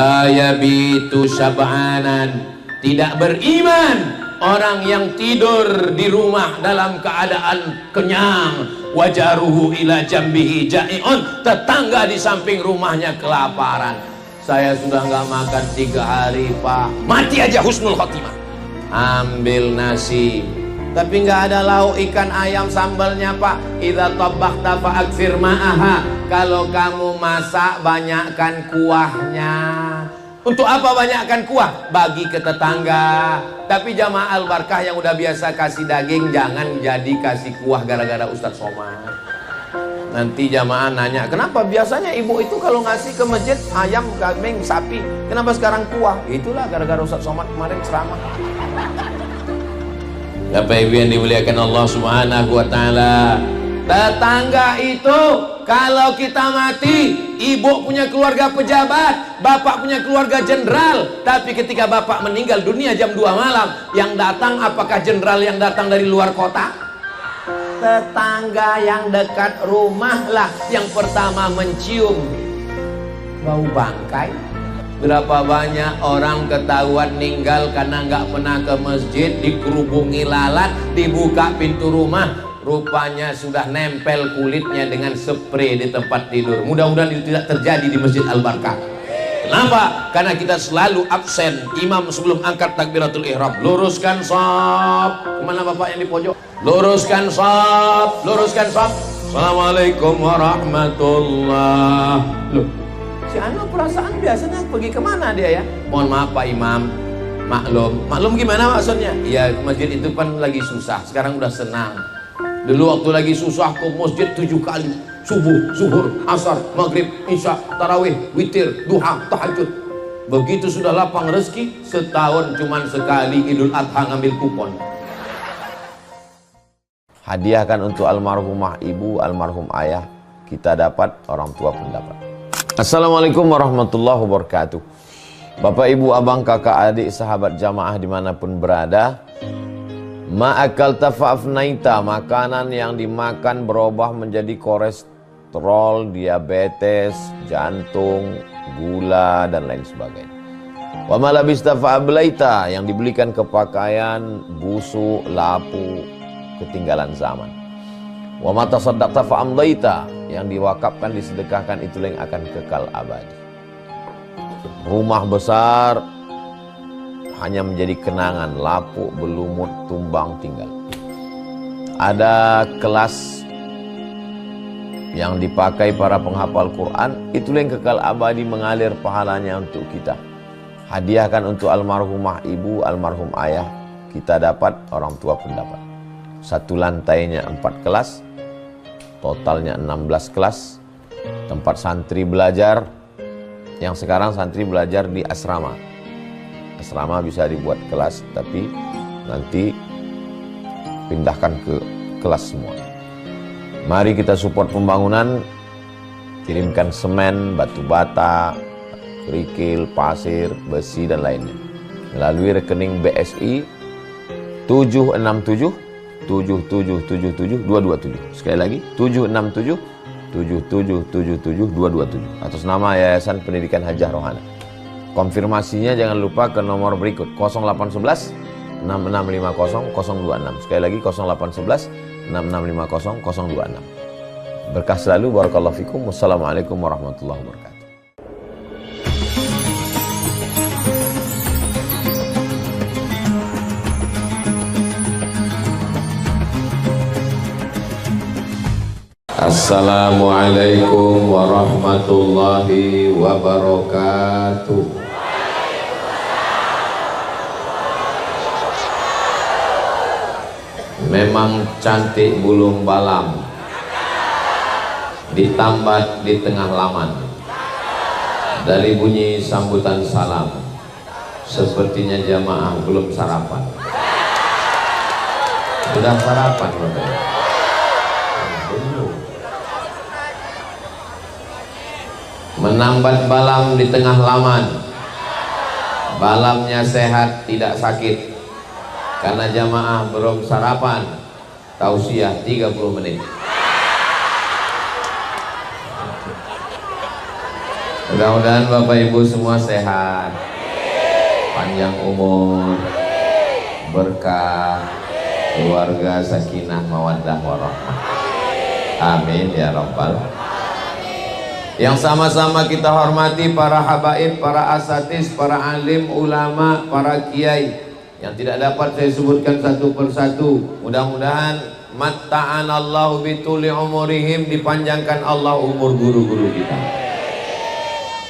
La yabitu syab'anan, tidak beriman orang yang tidur di rumah dalam keadaan kenyang. Wajaruhu ila jambihi ja'i'un, tetangga di samping rumahnya kelaparan. Saya sudah nggak makan 3 hari pak, mati aja husnul khotimah. Ambil nasi tapi nggak ada lauk ikan ayam sambalnya pak. Idza tabakhta fa aktsir ma'aha, kalau kamu masak banyakkan kuahnya. Untuk apa banyakkan kuah? Bagi ke tetangga. Tapi jamaah al-barkah yang udah biasa kasih daging, jangan jadi kasih kuah gara-gara Ustadz Somad. Nanti jamaah nanya, kenapa biasanya ibu itu kalau ngasih ke masjid ayam, kambing, sapi, kenapa sekarang kuah? Itulah gara-gara Ustadz Somad kemarin ceramah. Bapak Ibu yang dimuliakan Allah Subhanahu wa taala, tetangga itu kalau kita mati, ibu punya keluarga pejabat, bapak punya keluarga jenderal, tapi ketika bapak meninggal dunia jam 2 malam, yang datang apakah jenderal yang datang dari luar kota? Tetangga yang dekat rumah lah yang pertama mencium bau bangkai. Berapa banyak orang ketahuan meninggal karena nggak pernah ke masjid, dikerubungi lalat, dibuka pintu rumah, rupanya sudah nempel kulitnya dengan spray di tempat tidur. Mudah-mudahan itu tidak terjadi di Masjid Al-Barkah. Kenapa? Karena kita selalu absen. Imam sebelum angkat takbiratul ihram, luruskan shaf. Kemana bapak yang di pojok? Luruskan shaf, luruskan shaf. Assalamualaikum warahmatullah. Loh, si Anu perasaan biasanya pergi kemana dia ya? Mohon maaf Pak Imam, maklum gimana maksudnya? Ya masjid itu kan lagi susah, sekarang udah senang. Dulu waktu lagi susah ke masjid 7 kali, subuh, zuhur, asar, maghrib, isya, tarawih, witir, duha, tahajud. Begitu sudah lapang rezeki, setahun cuman sekali Idul Adha ngambil kupon. Hadiahkan untuk almarhumah ibu, almarhum ayah, kita dapat, orang tua pun dapat. Assalamualaikum warahmatullahi wabarakatuh. Bapak, ibu, abang, kakak, adik, sahabat jamaah dimanapun berada, ma'akalta fa'afnaita, makanan yang dimakan berubah menjadi kolesterol, diabetes, jantung, gula, dan lain sebagainya. Wa malabista fa'ablaita, yang dibelikan ke pakaian, busuk, lapu, ketinggalan zaman. Wa mata saddaqta fa'amdaita, yang diwakafkan, disedekahkan, itulah yang akan kekal abadi. Rumah besar hanya menjadi kenangan, lapuk, berlumut, tumbang, tinggal. Ada kelas yang dipakai para penghafal Quran, itulah yang kekal abadi, mengalir pahalanya untuk kita. Hadiahkan untuk almarhumah ibu, almarhum ayah, kita dapat, orang tua pun dapat. Satu lantainya 4 kelas, totalnya 16 kelas, tempat santri belajar. Yang sekarang santri belajar di asrama. Asrama bisa dibuat kelas, tapi nanti pindahkan ke kelas semua. Mari kita support pembangunan, kirimkan semen, batu bata, kerikil, pasir, besi, dan lainnya melalui rekening BSI 767 7777 227. Sekali lagi 767 7777 227 atas nama Yayasan Pendidikan Hajah Rohana. Konfirmasinya jangan lupa ke nomor berikut 0811 6650 026. Sekali lagi 0811 6650 026. Berkah selalu, barakallahu fikum. Wassalamualaikum warahmatullahi wabarakatuh. Assalamualaikum warahmatullahi wabarakatuh. Memang cantik bulung balam, ditambat di tengah laman. Dari bunyi sambutan salam, sepertinya jamaah belum sarapan. Sudah sarapan Bapak? Belum. Menambat balam di tengah laman, balamnya sehat tidak sakit. Karena jamaah belum sarapan, tausiah 30 menit. Mudah-mudahan Bapak Ibu semua sehat, panjang umur, berkah, keluarga sakinah mawaddah warahmah. Amin ya rabbal. Yang sama-sama kita hormati para habaib, para asatis, para alim, ulama, para kiai yang tidak dapat saya sebutkan satu persatu. Mudah-mudahan matta'anallahu bituli umurihim, dipanjangkan Allah umur guru-guru kita.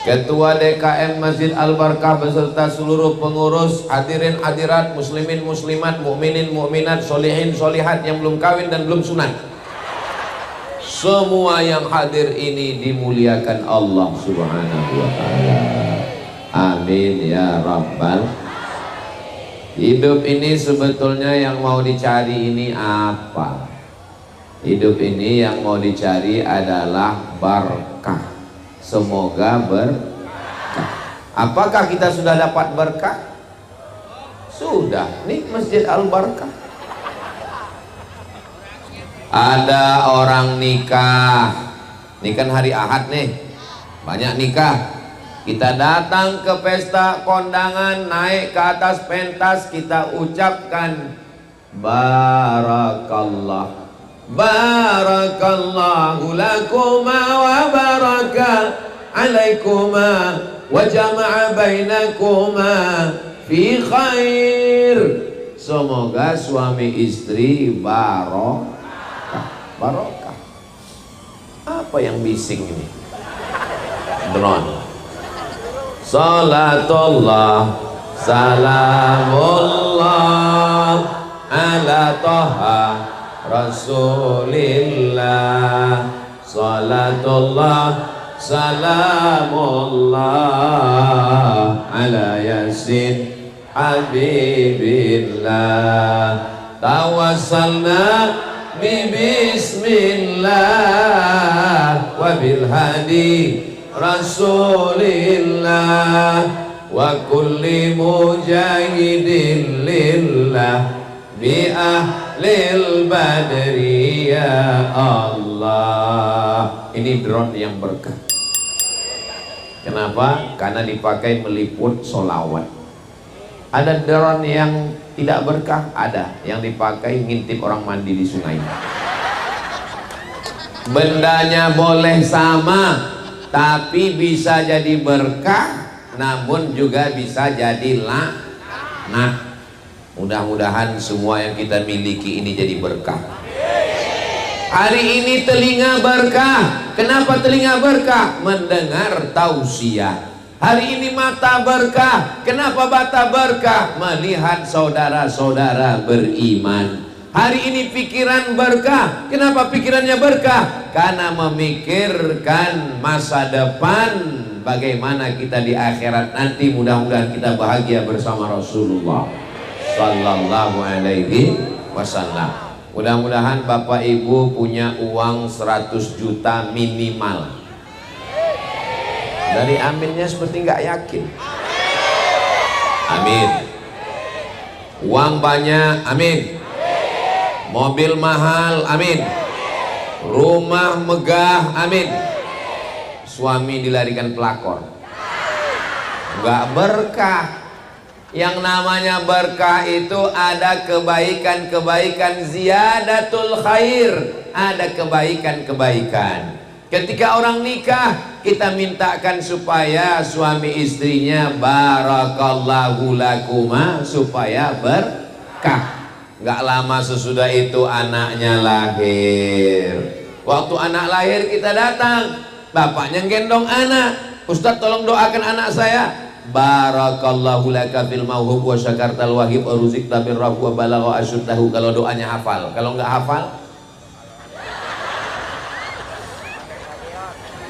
Ketua DKM Masjid Al-Barkah beserta seluruh pengurus, hadirin hadirat, muslimin muslimat, mukminin mukminat, solihin solihat yang belum kawin dan belum sunat, semua yang hadir ini dimuliakan Allah Subhanahu wa ta'ala. Amin ya rabbal. Hidup ini sebetulnya yang mau dicari ini apa? Hidup ini yang mau dicari adalah berkah. Semoga berkah. Apakah kita sudah dapat berkah? Sudah. Ini Masjid Al-Barkah. Ada orang nikah. Ini kan hari Ahad nih, banyak nikah. Kita datang ke pesta kondangan, naik ke atas pentas, kita ucapkan barakallah, barakallahu lakuma wa baraka alaikuma wa jama'a bainakuma fi khair. Semoga suami istri barokah. Barokah. Apa yang bising ini? Drone. Salatullah salamullah ala toha Rasulillah, salatullah salamullah ala yasin habibillah, tawassalna bi bismillah wa bil hadi Rasulillah wa kulli mujahidin lillah bi ahlil badri ya Allah. Ini drone yang berkah. Kenapa? Karena dipakai meliput solawat. Ada drone yang tidak berkah, ada yang dipakai ngintip orang mandi di sungai. Bendanya boleh sama, tapi bisa jadi berkah, namun juga bisa jadi laknat. Mudah-mudahan semua yang kita miliki ini jadi berkah. Hari ini telinga berkah. Kenapa telinga berkah? Mendengar tausiah. Hari ini mata berkah. Kenapa mata berkah? Melihat saudara-saudara beriman. Hari ini pikiran berkah. Kenapa pikirannya berkah? Karena memikirkan masa depan, bagaimana kita di akhirat nanti. Mudah-mudahan kita bahagia bersama Rasulullah sallallahu alaihi wasallam. Mudah-mudahan Bapak Ibu punya uang 100 juta minimal. Dari aminnya seperti nggak yakin. Amin. Uang banyak, amin. Mobil mahal, amin. Rumah megah, amin. Suami dilarikan pelakor, nggak berkah. Yang namanya berkah itu ada kebaikan-kebaikan, ziyadatul khair, ada kebaikan-kebaikan. Ketika orang nikah, kita mintakan supaya suami istrinya barakallahu lakuma, supaya berkah. Gak lama sesudah itu anaknya lahir. Waktu anak lahir kita datang, bapaknya gendong anak. Ustadz tolong doakan anak saya. Barakallahu laka fil mauhub wa syakartal wahib wa ruzikta birrahu wa balagha asyuddahu. Kalau doanya hafal, kalau nggak hafal,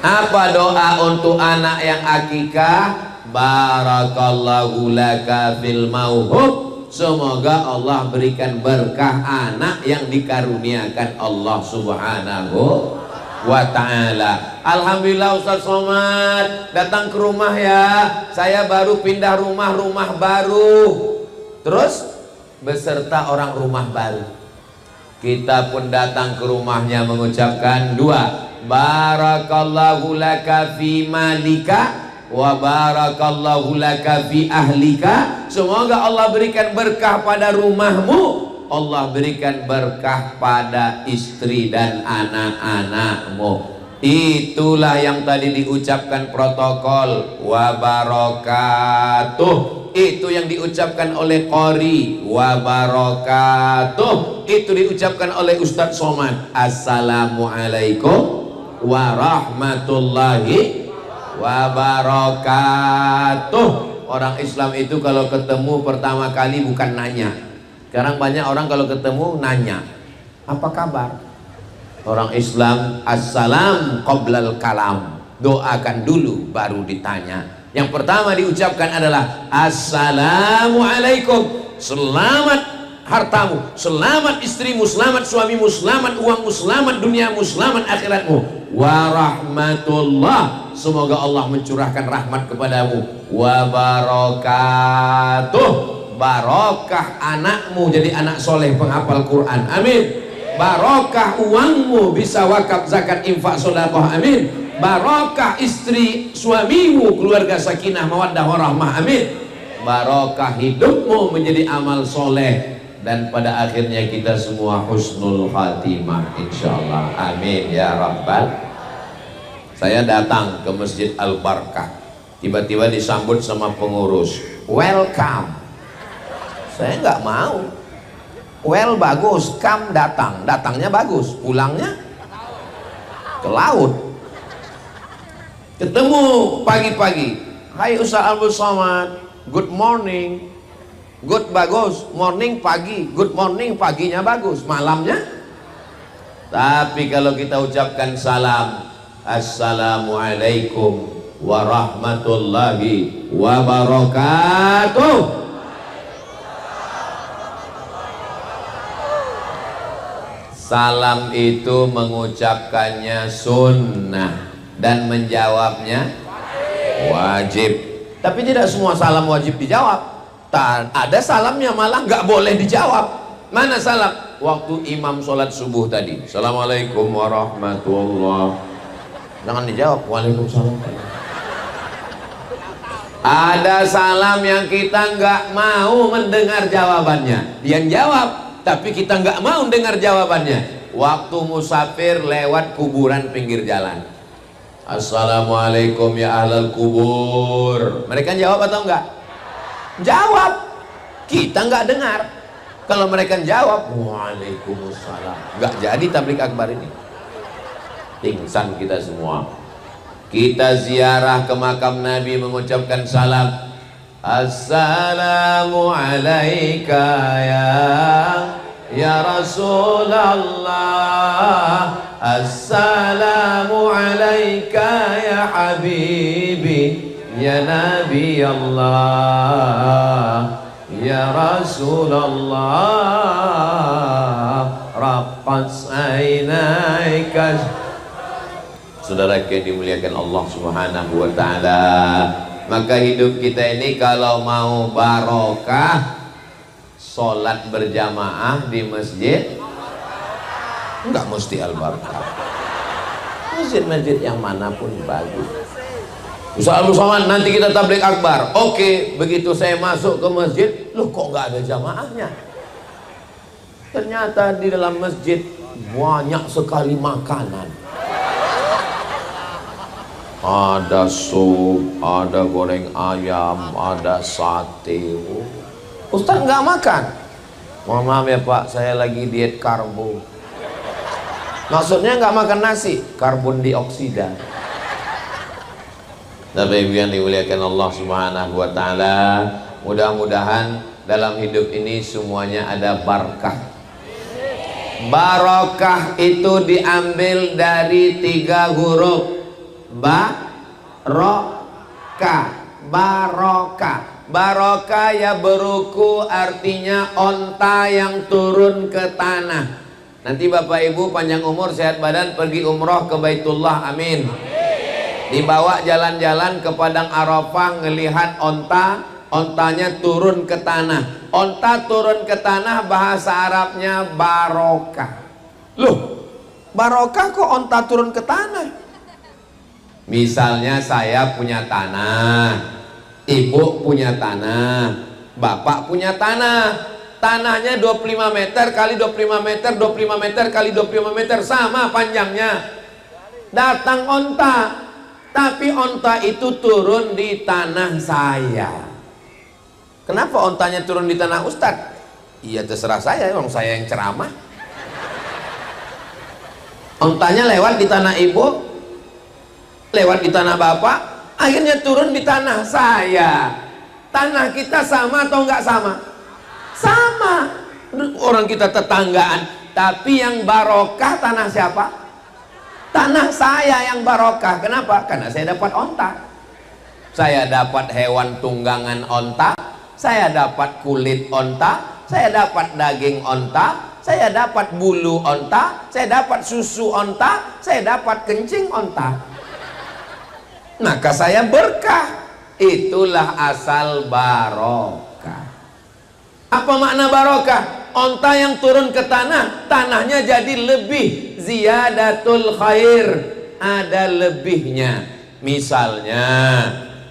apa doa untuk anak yang akikah? Barakallahu laka fil mauhub, semoga Allah berikan berkah anak yang dikaruniakan Allah subhanahu wa ta'ala. Alhamdulillah Ustaz Somad datang ke rumah ya. Saya baru pindah rumah baru. Terus beserta orang rumah baru. Kita pun datang ke rumahnya mengucapkan dua. Barakallahu laka fi malika wa barakallahu laka fi ahlika, semoga Allah berikan berkah pada rumahmu, Allah berikan berkah pada istri dan anak-anakmu. Itulah yang tadi diucapkan protokol wa barakatuh. Itu yang diucapkan oleh qori wa barakatuh. Itu diucapkan oleh Ustadz Somad. Assalamualaikum warahmatullahi wabarakatuh. Orang Islam itu kalau ketemu pertama kali bukan nanya. Sekarang banyak orang kalau ketemu nanya, apa kabar? Orang Islam assalam qoblal kalam, doakan dulu baru ditanya. Yang pertama diucapkan adalah assalamualaikum, selamat hartamu, selamat istrimu, selamat suamimu, selamat uangmu, selamat duniamu, selamat akhiratmu. Warahmatullah, semoga Allah mencurahkan rahmat kepadamu. Wabarakatuh, barokah anakmu jadi anak soleh penghafal Quran, amin. Barokah uangmu bisa wakaf, zakat, infak, sedekah, amin. Barokah istri suamimu, keluarga sakinah mawaddah warahmah, amin. Barokah hidupmu menjadi amal soleh, dan pada akhirnya kita semua husnul khatimah insyaallah, amin ya rabbal. Saya datang ke Masjid Al-Barkah, tiba-tiba disambut sama pengurus, welcome. Saya nggak mau. Well bagus, come datang, datangnya bagus, pulangnya ke laut. Ketemu pagi-pagi, hai Ustaz Abdul Somad, good morning. Good bagus, morning pagi, good morning paginya bagus, malamnya. Tapi kalau kita ucapkan salam, assalamualaikum warahmatullahi wabarakatuh. Salam itu mengucapkannya sunnah dan menjawabnya wajib. Tapi tidak semua salam wajib dijawab. Ada salamnya malah nggak boleh dijawab. Mana salam? Waktu imam sholat subuh tadi, assalamualaikum warahmatullah, jangan dijawab, waalaikumsalam. Ada salam yang kita nggak mau mendengar jawabannya, dia jawab tapi kita nggak mau dengar jawabannya. Waktu musafir lewat kuburan pinggir jalan, assalamualaikum ya ahlal kubur, mereka jawab atau enggak? Jawab, kita nggak dengar. Kalau mereka jawab waalaikumsalam, nggak jadi tablik akbar ini, pingsan kita semua. Kita ziarah ke makam Nabi mengucapkan salam, assalamu alaika ya Rasulullah, assalamu alaika ya habibi ya Nabi Allah, ya Rasulullah, raqqas ainaika. Saudara yang dimuliakan Allah Subhanahu wa ta'ala, maka hidup kita ini kalau mau barokah, sholat berjamaah di masjid, enggak mesti Al-Barkah, masjid-masjid yang manapun bagus. Ustaz Abdul Somad, nanti kita tablik akbar. Oke, begitu saya masuk ke masjid, loh kok nggak ada jamaahnya? Ternyata di dalam masjid banyak sekali makanan. Ada sup, ada goreng ayam, ada sate. Ustaz nggak makan. Mohon maaf ya Pak, saya lagi diet karbo. Maksudnya nggak makan nasi, karbon dioksida. Bapak Ibu yang dimuliakan Allah Subhanahu wa ta'ala, mudah-mudahan dalam hidup ini semuanya ada barakah. Barokah itu diambil dari 3 huruf. Barokah, barokah, barokah ya beruku, artinya onta yang turun ke tanah. Nanti Bapak Ibu panjang umur sehat badan pergi umroh ke Baitullah, amin. Dibawa jalan-jalan ke padang Arafah, ngelihat onta, ontanya turun ke tanah. Onta turun ke tanah bahasa Arabnya barokah. Loh, barokah kok onta turun ke tanah? Misalnya saya punya tanah, ibu punya tanah, bapak punya tanah. Tanahnya 25 meter kali 25 meter, 25 meter kali 25 meter, sama panjangnya. Datang onta, tapi onta itu turun di tanah saya. Kenapa ontanya turun di tanah Ustadz? Iya terserah saya, orang saya yang ceramah. Ontanya lewat di tanah ibu, lewat di tanah bapak, akhirnya turun di tanah saya. Tanah kita sama atau enggak sama? Sama. Orang kita tetanggaan, tapi yang barokah tanah siapa? Tanah saya yang barokah. Kenapa? Karena saya dapat onta. Saya dapat hewan tunggangan onta, saya dapat kulit onta, saya dapat daging onta, saya dapat bulu onta, saya dapat susu onta, saya dapat kencing onta. Maka saya berkah. Itulah asal barokah. Apa makna barokah? Onta yang turun ke tanah, tanahnya jadi lebih, ziyadatul khair, ada lebihnya. Misalnya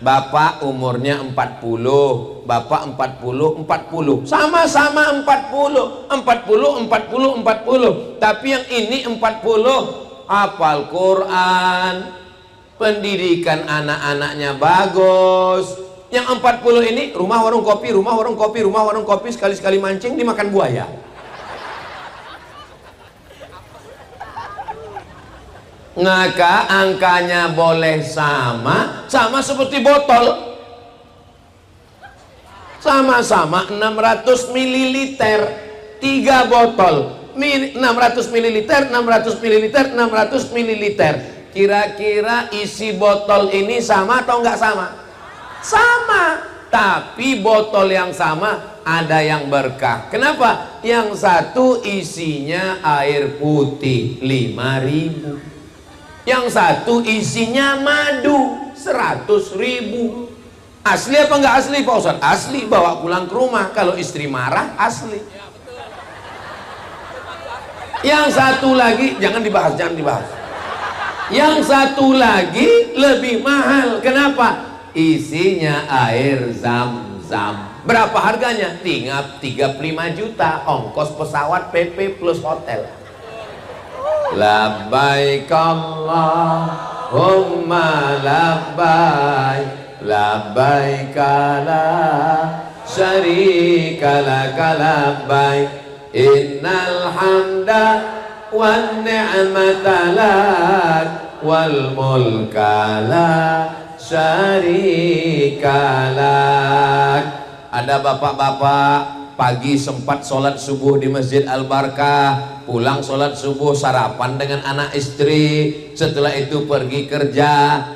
bapak umurnya 40, bapak 40, sama-sama 40, 40, tapi yang ini 40 hafal Quran, pendidikan anak-anaknya bagus. Yang 40 ini rumah warung kopi, rumah warung kopi, rumah warung kopi, sekali-sekali mancing dimakan buaya. Maka angkanya boleh sama, sama seperti botol. Sama-sama 600 ml, 3 botol. 600 ml, 600 ml, 600 ml. Kira-kira isi botol ini sama atau enggak sama? Sama, tapi botol yang sama ada yang berkah. Kenapa? Yang satu isinya air putih 5.000, yang satu isinya madu 100.000. Asli apa enggak asli Pak Ustadz? Asli, bawa pulang ke rumah. Kalau istri marah asli. Yang satu lagi jangan dibahas, jangan dibahas. Yang satu lagi lebih mahal. Kenapa? Isinya air zam-zam. Berapa harganya? Tinggal 35 juta, ongkos pesawat, PP plus hotel. Labbaik Allahumma labbaik, labbaik la syarika laka labbaik, innal hamda wan ni'mata lak wal mulka la syarikalak. Ada bapak-bapak pagi sempat sholat subuh di Masjid Al-Barkah, pulang sholat subuh sarapan dengan anak istri, setelah itu pergi kerja,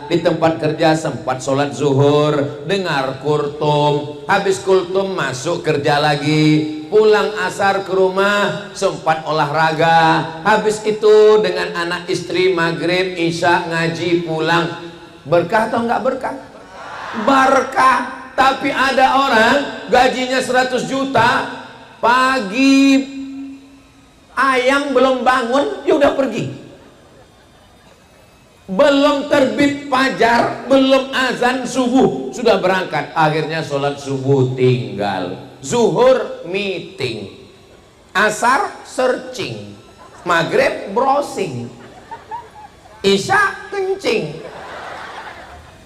di tempat kerja sempat sholat zuhur, dengar kultum, habis kultum masuk kerja lagi, pulang asar ke rumah sempat olahraga, habis itu dengan anak istri maghrib isya ngaji pulang. Berkah atau enggak berkah? Berkah. Tapi ada orang gajinya 100 juta, pagi ayam belum bangun dia udah pergi, belum terbit fajar, belum azan subuh sudah berangkat. Akhirnya sholat subuh tinggal, zuhur meeting, asar searching, maghrib browsing, isya kencing,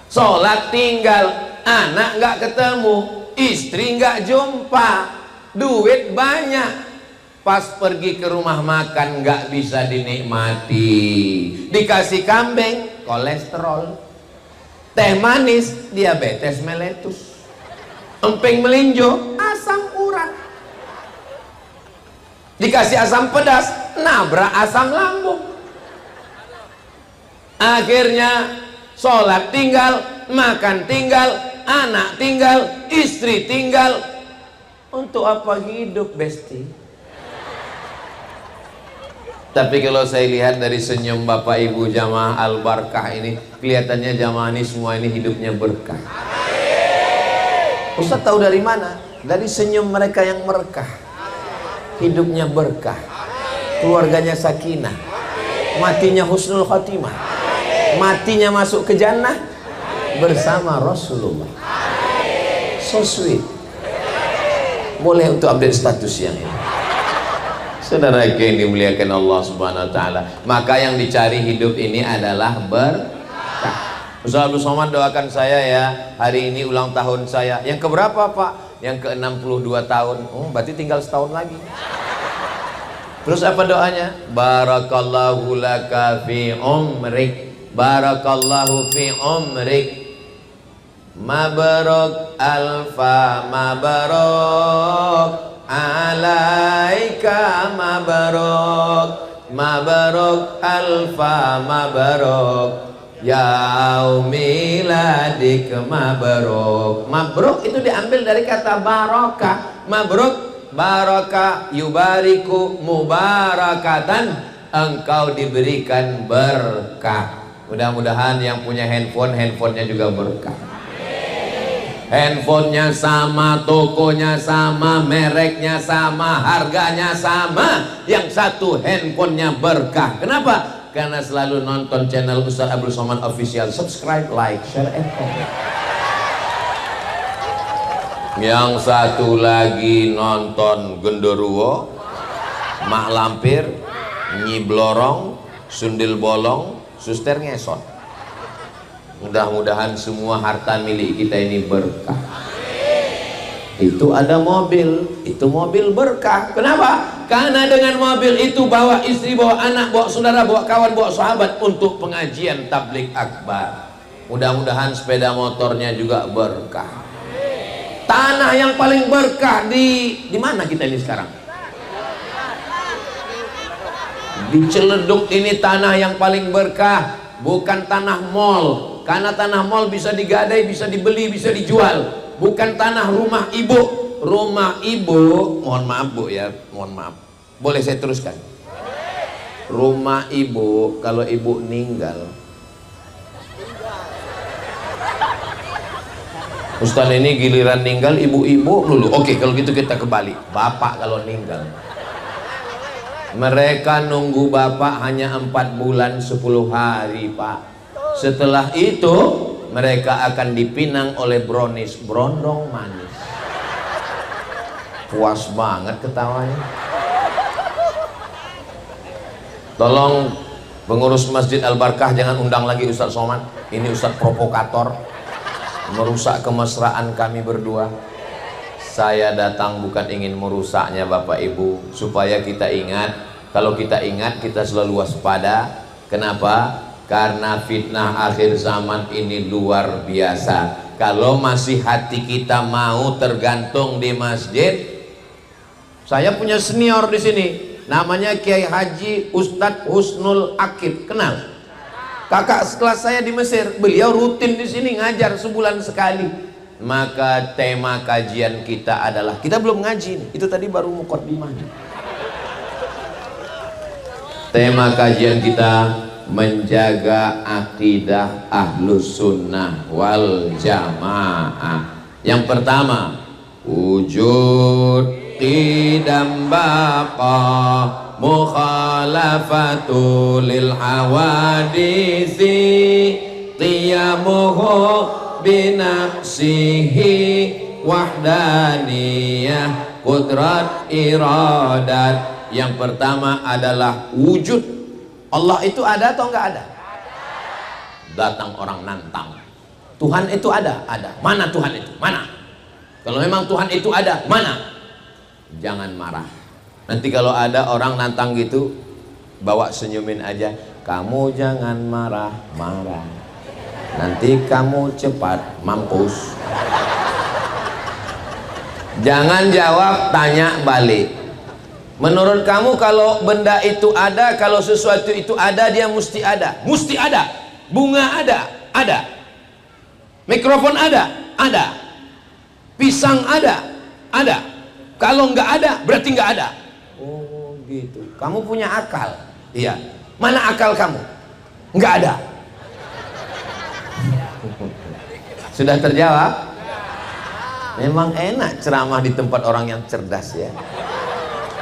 sholat tinggal, anak nggak ketemu, istri nggak jumpa, duit banyak, pas pergi ke rumah makan nggak bisa dinikmati, dikasih kambing kolesterol, teh manis diabetes meletus, emping melinjo asam urat, dikasih asam pedas nabrak asam lambung. Akhirnya sholat tinggal, makan tinggal, anak tinggal, istri tinggal. Untuk apa hidup, Besti? Tapi kalau saya lihat dari senyum Bapak Ibu jamaah Al-Barkah ini, kelihatannya jamaah ini semua ini hidupnya berkah. Ustaz tahu dari mana? Dari senyum mereka yang merekah. Hidupnya berkah, keluarganya sakinah, matinya husnul khotimah, matinya masuk ke jannah bersama Rasulullah. So sweet. Boleh untuk update status yang ini. Saudara yang dimuliakan Allah Subhanahu wa taala, maka yang dicari hidup ini adalah berkah. Ustaz Abdul Somad doakan saya ya, hari ini ulang tahun saya. Yang keberapa, Pak? Yang ke-62 tahun. Oh, berarti tinggal setahun lagi. Terus apa doanya? Barakallahu laka fi umrik, barakallahu fi umrik, mabruk alfa mabruk alaika mabruk, mabruk alfa mabruk yaumiladik mabruk. Mabruk itu diambil dari kata barokah. Mabruk baraka yubariku mubarakatan, engkau diberikan berkah. Mudah-mudahan yang punya handphone, handphonenya juga berkah. Handphonenya sama, tokonya sama, mereknya sama, harganya sama. Yang satu handphonenya berkah. Kenapa? Karena selalu nonton channel Ustaz Abdul Somad Official. Subscribe, like, share, and comment. Yang satu lagi nonton genderuwo, mak lampir, nyi blorong, sundil bolong, suster ngesot. Mudah-mudahan semua harta milik kita ini berkah. Itu ada mobil, itu mobil berkah. Kenapa? Karena dengan mobil itu bawa istri, bawa anak, bawa saudara, bawa kawan, bawa sahabat untuk pengajian tabligh akbar. Mudah-mudahan sepeda motornya juga berkah. Tanah yang paling berkah di mana kita ini sekarang? Di Ciledug ini tanah yang paling berkah, bukan tanah mall. Karena tanah mall bisa digadai, bisa dibeli, bisa dijual. Bukan tanah rumah ibu. Rumah ibu, mohon maaf Bu ya, mohon maaf. Boleh saya teruskan? Rumah ibu, kalau ibu meninggal, Ustaz ini giliran ninggal ibu-ibu dulu. Oke, kalau gitu kita kembali. Bapak kalau ninggal, mereka nunggu bapak hanya 4 bulan 10 hari, Pak. Setelah itu mereka akan dipinang oleh brownies, brondong manis. Puas banget ketawanya. Tolong pengurus Masjid Al-Barkah jangan undang lagi Ustaz Somad. Ini Ustaz provokator, merusak kemesraan kami berdua. Saya datang bukan ingin merusaknya Bapak Ibu, supaya kita ingat. Kalau kita ingat, kita selalu waspada. Kenapa? Karena fitnah akhir zaman ini luar biasa. Kalau masih hati kita mau tergantung di masjid. Saya punya senior di sini, namanya Kiai Haji Ustadz Husnul Akib. Kenal? Kakak kelas saya di Mesir, beliau rutin di sini ngajar sebulan sekali. Maka tema kajian kita adalah, kita belum ngaji, itu tadi baru muqaddimah. Tema kajian kita menjaga akidah ahlus sunnah wal jamaah. Yang pertama, wujud qidam baqa mukhalafatu lil hawadisi qiyamuhu binafsihi wahdaniyah qudrat iradat. Yang pertama adalah wujud. Allah itu ada atau enggak ada? Datang orang nantang, Tuhan itu ada? Ada. Mana Tuhan itu? Mana? Kalau memang Tuhan itu ada, mana? Jangan marah. Nanti kalau ada orang nantang gitu, bawa senyumin aja. Kamu jangan marah-marah, nanti kamu cepat mampus. Jangan jawab, tanya balik. Menurut kamu kalau benda itu ada, kalau sesuatu itu ada, dia mesti ada. Mesti ada. Bunga ada? Ada. Mikrofon ada? Ada. Pisang ada? Ada. Kalau nggak ada, berarti nggak ada. Oh gitu. Kamu punya akal? Iya. Mana akal kamu? Nggak ada. Sudah terjawab? Memang enak ceramah di tempat orang yang cerdas ya.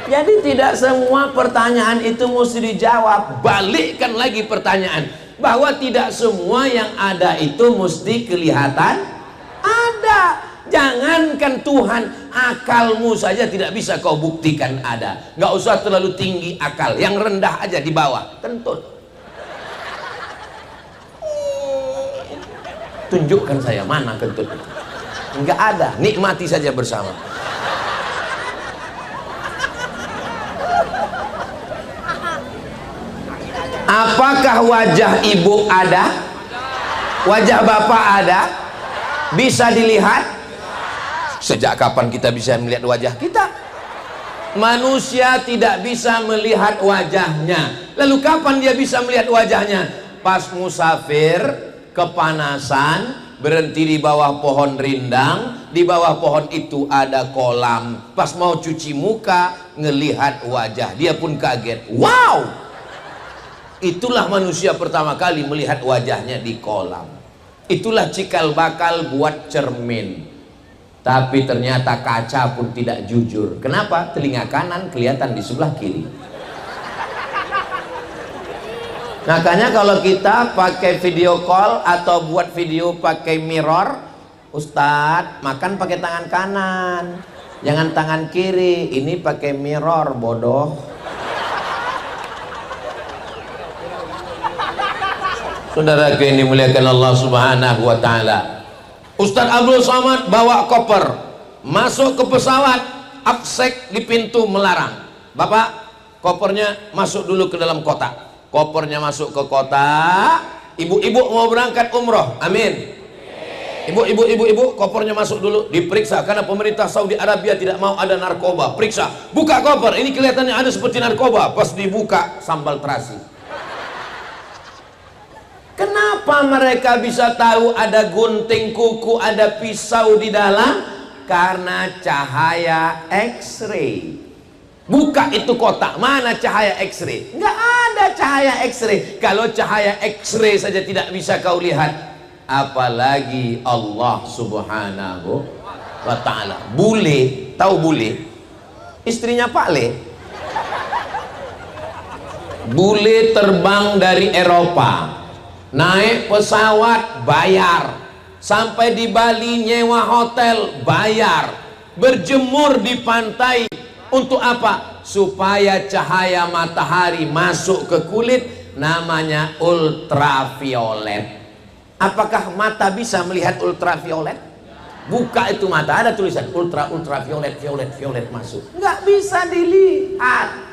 Jadi tidak semua pertanyaan itu mesti dijawab. Balikkan lagi pertanyaan. bahwa tidak semua yang ada itu mesti kelihatan ada. Jangankan Tuhan, akalmu saja tidak bisa kau buktikan ada. Nggak usah terlalu tinggi akal, yang rendah aja di bawah, kentut. Tunjukkan saya mana kentut itu. Nggak ada, nikmati saja bersama. Apakah wajah ibu ada? Wajah bapak ada? Bisa dilihat? Sejak kapan kita bisa melihat wajah kita? Manusia tidak bisa melihat wajahnya. Lalu kapan dia bisa melihat wajahnya? Pas musafir, kepanasan, berhenti di bawah pohon rindang. Di bawah pohon itu ada kolam. Pas mau cuci muka, ngelihat wajah, dia pun kaget. Wow! Itulah manusia pertama kali melihat wajahnya di kolam. Itulah cikal bakal buat cermin. Tapi ternyata kaca pun tidak jujur. Kenapa? Telinga kanan kelihatan di sebelah kiri. Makanya kalau kita pakai video call atau buat video pakai mirror, Ustadz makan pakai tangan kanan, jangan tangan kiri. Ini pakai mirror, bodoh. Saudara yang dimuliakan Allah Subhanahu wa taala. Ustadz Abdul Somad bawa koper, masuk ke pesawat, absek di pintu melarang. Bapak, kopernya masuk dulu ke dalam kotak. Kopernya masuk ke kotak. Ibu-ibu mau berangkat umroh, amin. Ibu, kopernya masuk dulu, diperiksa karena pemerintah Saudi Arabia tidak mau ada narkoba. Periksa, buka koper, ini kelihatannya ada seperti narkoba. Pas dibuka, sambal terasi. Kenapa mereka bisa tahu ada gunting kuku, ada pisau di dalam? Karena cahaya X-ray. Buka itu kotak, mana cahaya X-ray? Nggak ada cahaya X-ray. Kalau cahaya X-ray saja tidak bisa kau lihat, apalagi Allah Subhanahu wa ta'ala. Bule, tahu bule? Istrinya Pak Le. Bule terbang dari Eropa, naik pesawat bayar, sampai di Bali nyewa hotel bayar, berjemur di pantai untuk apa? Supaya cahaya matahari masuk ke kulit, namanya ultraviolet. Apakah mata bisa melihat ultraviolet? Buka itu mata, ada tulisan ultraviolet, violet masuk, nggak bisa dilihat.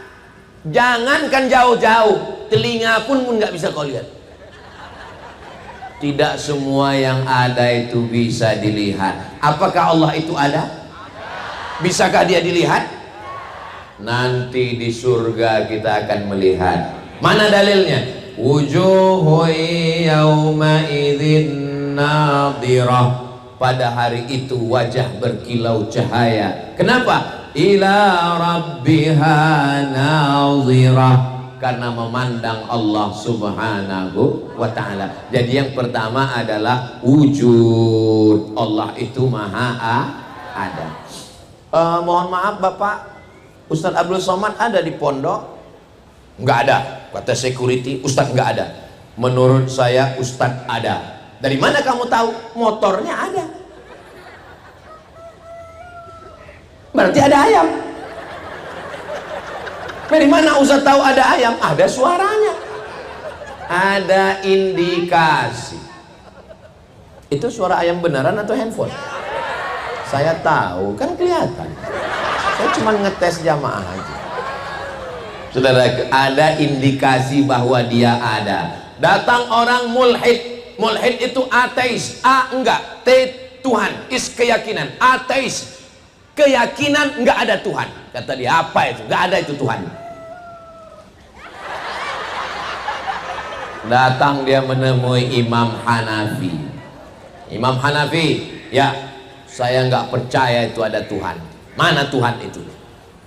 Jangankan jauh-jauh, telinga pun nggak bisa kau lihat. Tidak semua yang ada itu bisa dilihat. Apakah Allah itu ada? Bisakah dia dilihat? Nanti di surga kita akan melihat. Mana dalilnya? Wujuhu yawma idzin nadhirah. Pada hari itu wajah berkilau cahaya. Kenapa? Ila rabbiha nadhirah. Karena memandang Allah Subhanahu wa ta'ala. Jadi yang pertama adalah wujud. Allah itu maha ada. Mohon maaf Bapak, Ustadz Abdul Somad ada di pondok? Nggak ada, kata security. Ustadz nggak ada. Menurut saya Ustadz ada. Dari mana kamu tahu? Motornya ada. Berarti ada ayam. Dari mana Ustaz tahu ada ayam? Ada suaranya, ada indikasi. Itu suara ayam beneran atau handphone? Saya tahu, kan kelihatan. Saya cuma ngetes jamaah aja. Saudara, ada indikasi bahwa dia ada. Datang orang mulhid. Mulhid itu ateis. A enggak, T Tuhan, is keyakinan. Ateis, keyakinan enggak ada Tuhan. Kata dia, apa itu? Enggak ada itu Tuhan. Datang dia menemui Imam Hanafi. Imam Hanafi, ya saya nggak percaya itu ada Tuhan. Mana Tuhan itu?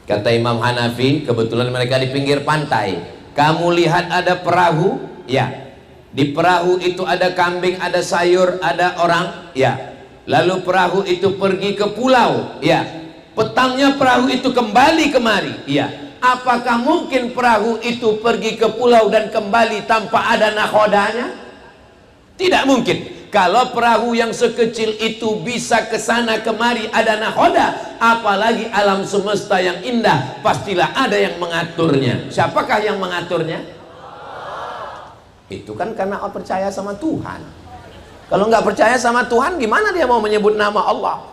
Kata Imam Hanafi, kebetulan mereka di pinggir pantai. Kamu lihat ada perahu? Ya. Di perahu itu ada kambing, ada sayur, ada orang? Ya. Lalu perahu itu pergi ke pulau? Ya. Petangnya perahu itu kembali kemari? Ya. Apakah mungkin perahu itu pergi ke pulau dan kembali tanpa ada nakhodanya? Tidak mungkin. Kalau perahu yang sekecil itu bisa ke sana kemari ada nakhoda, apalagi alam semesta yang indah, pastilah ada yang mengaturnya. Siapakah yang mengaturnya? Itu kan karena percaya sama Tuhan. Kalau nggak percaya sama Tuhan, gimana dia mau menyebut nama Allah?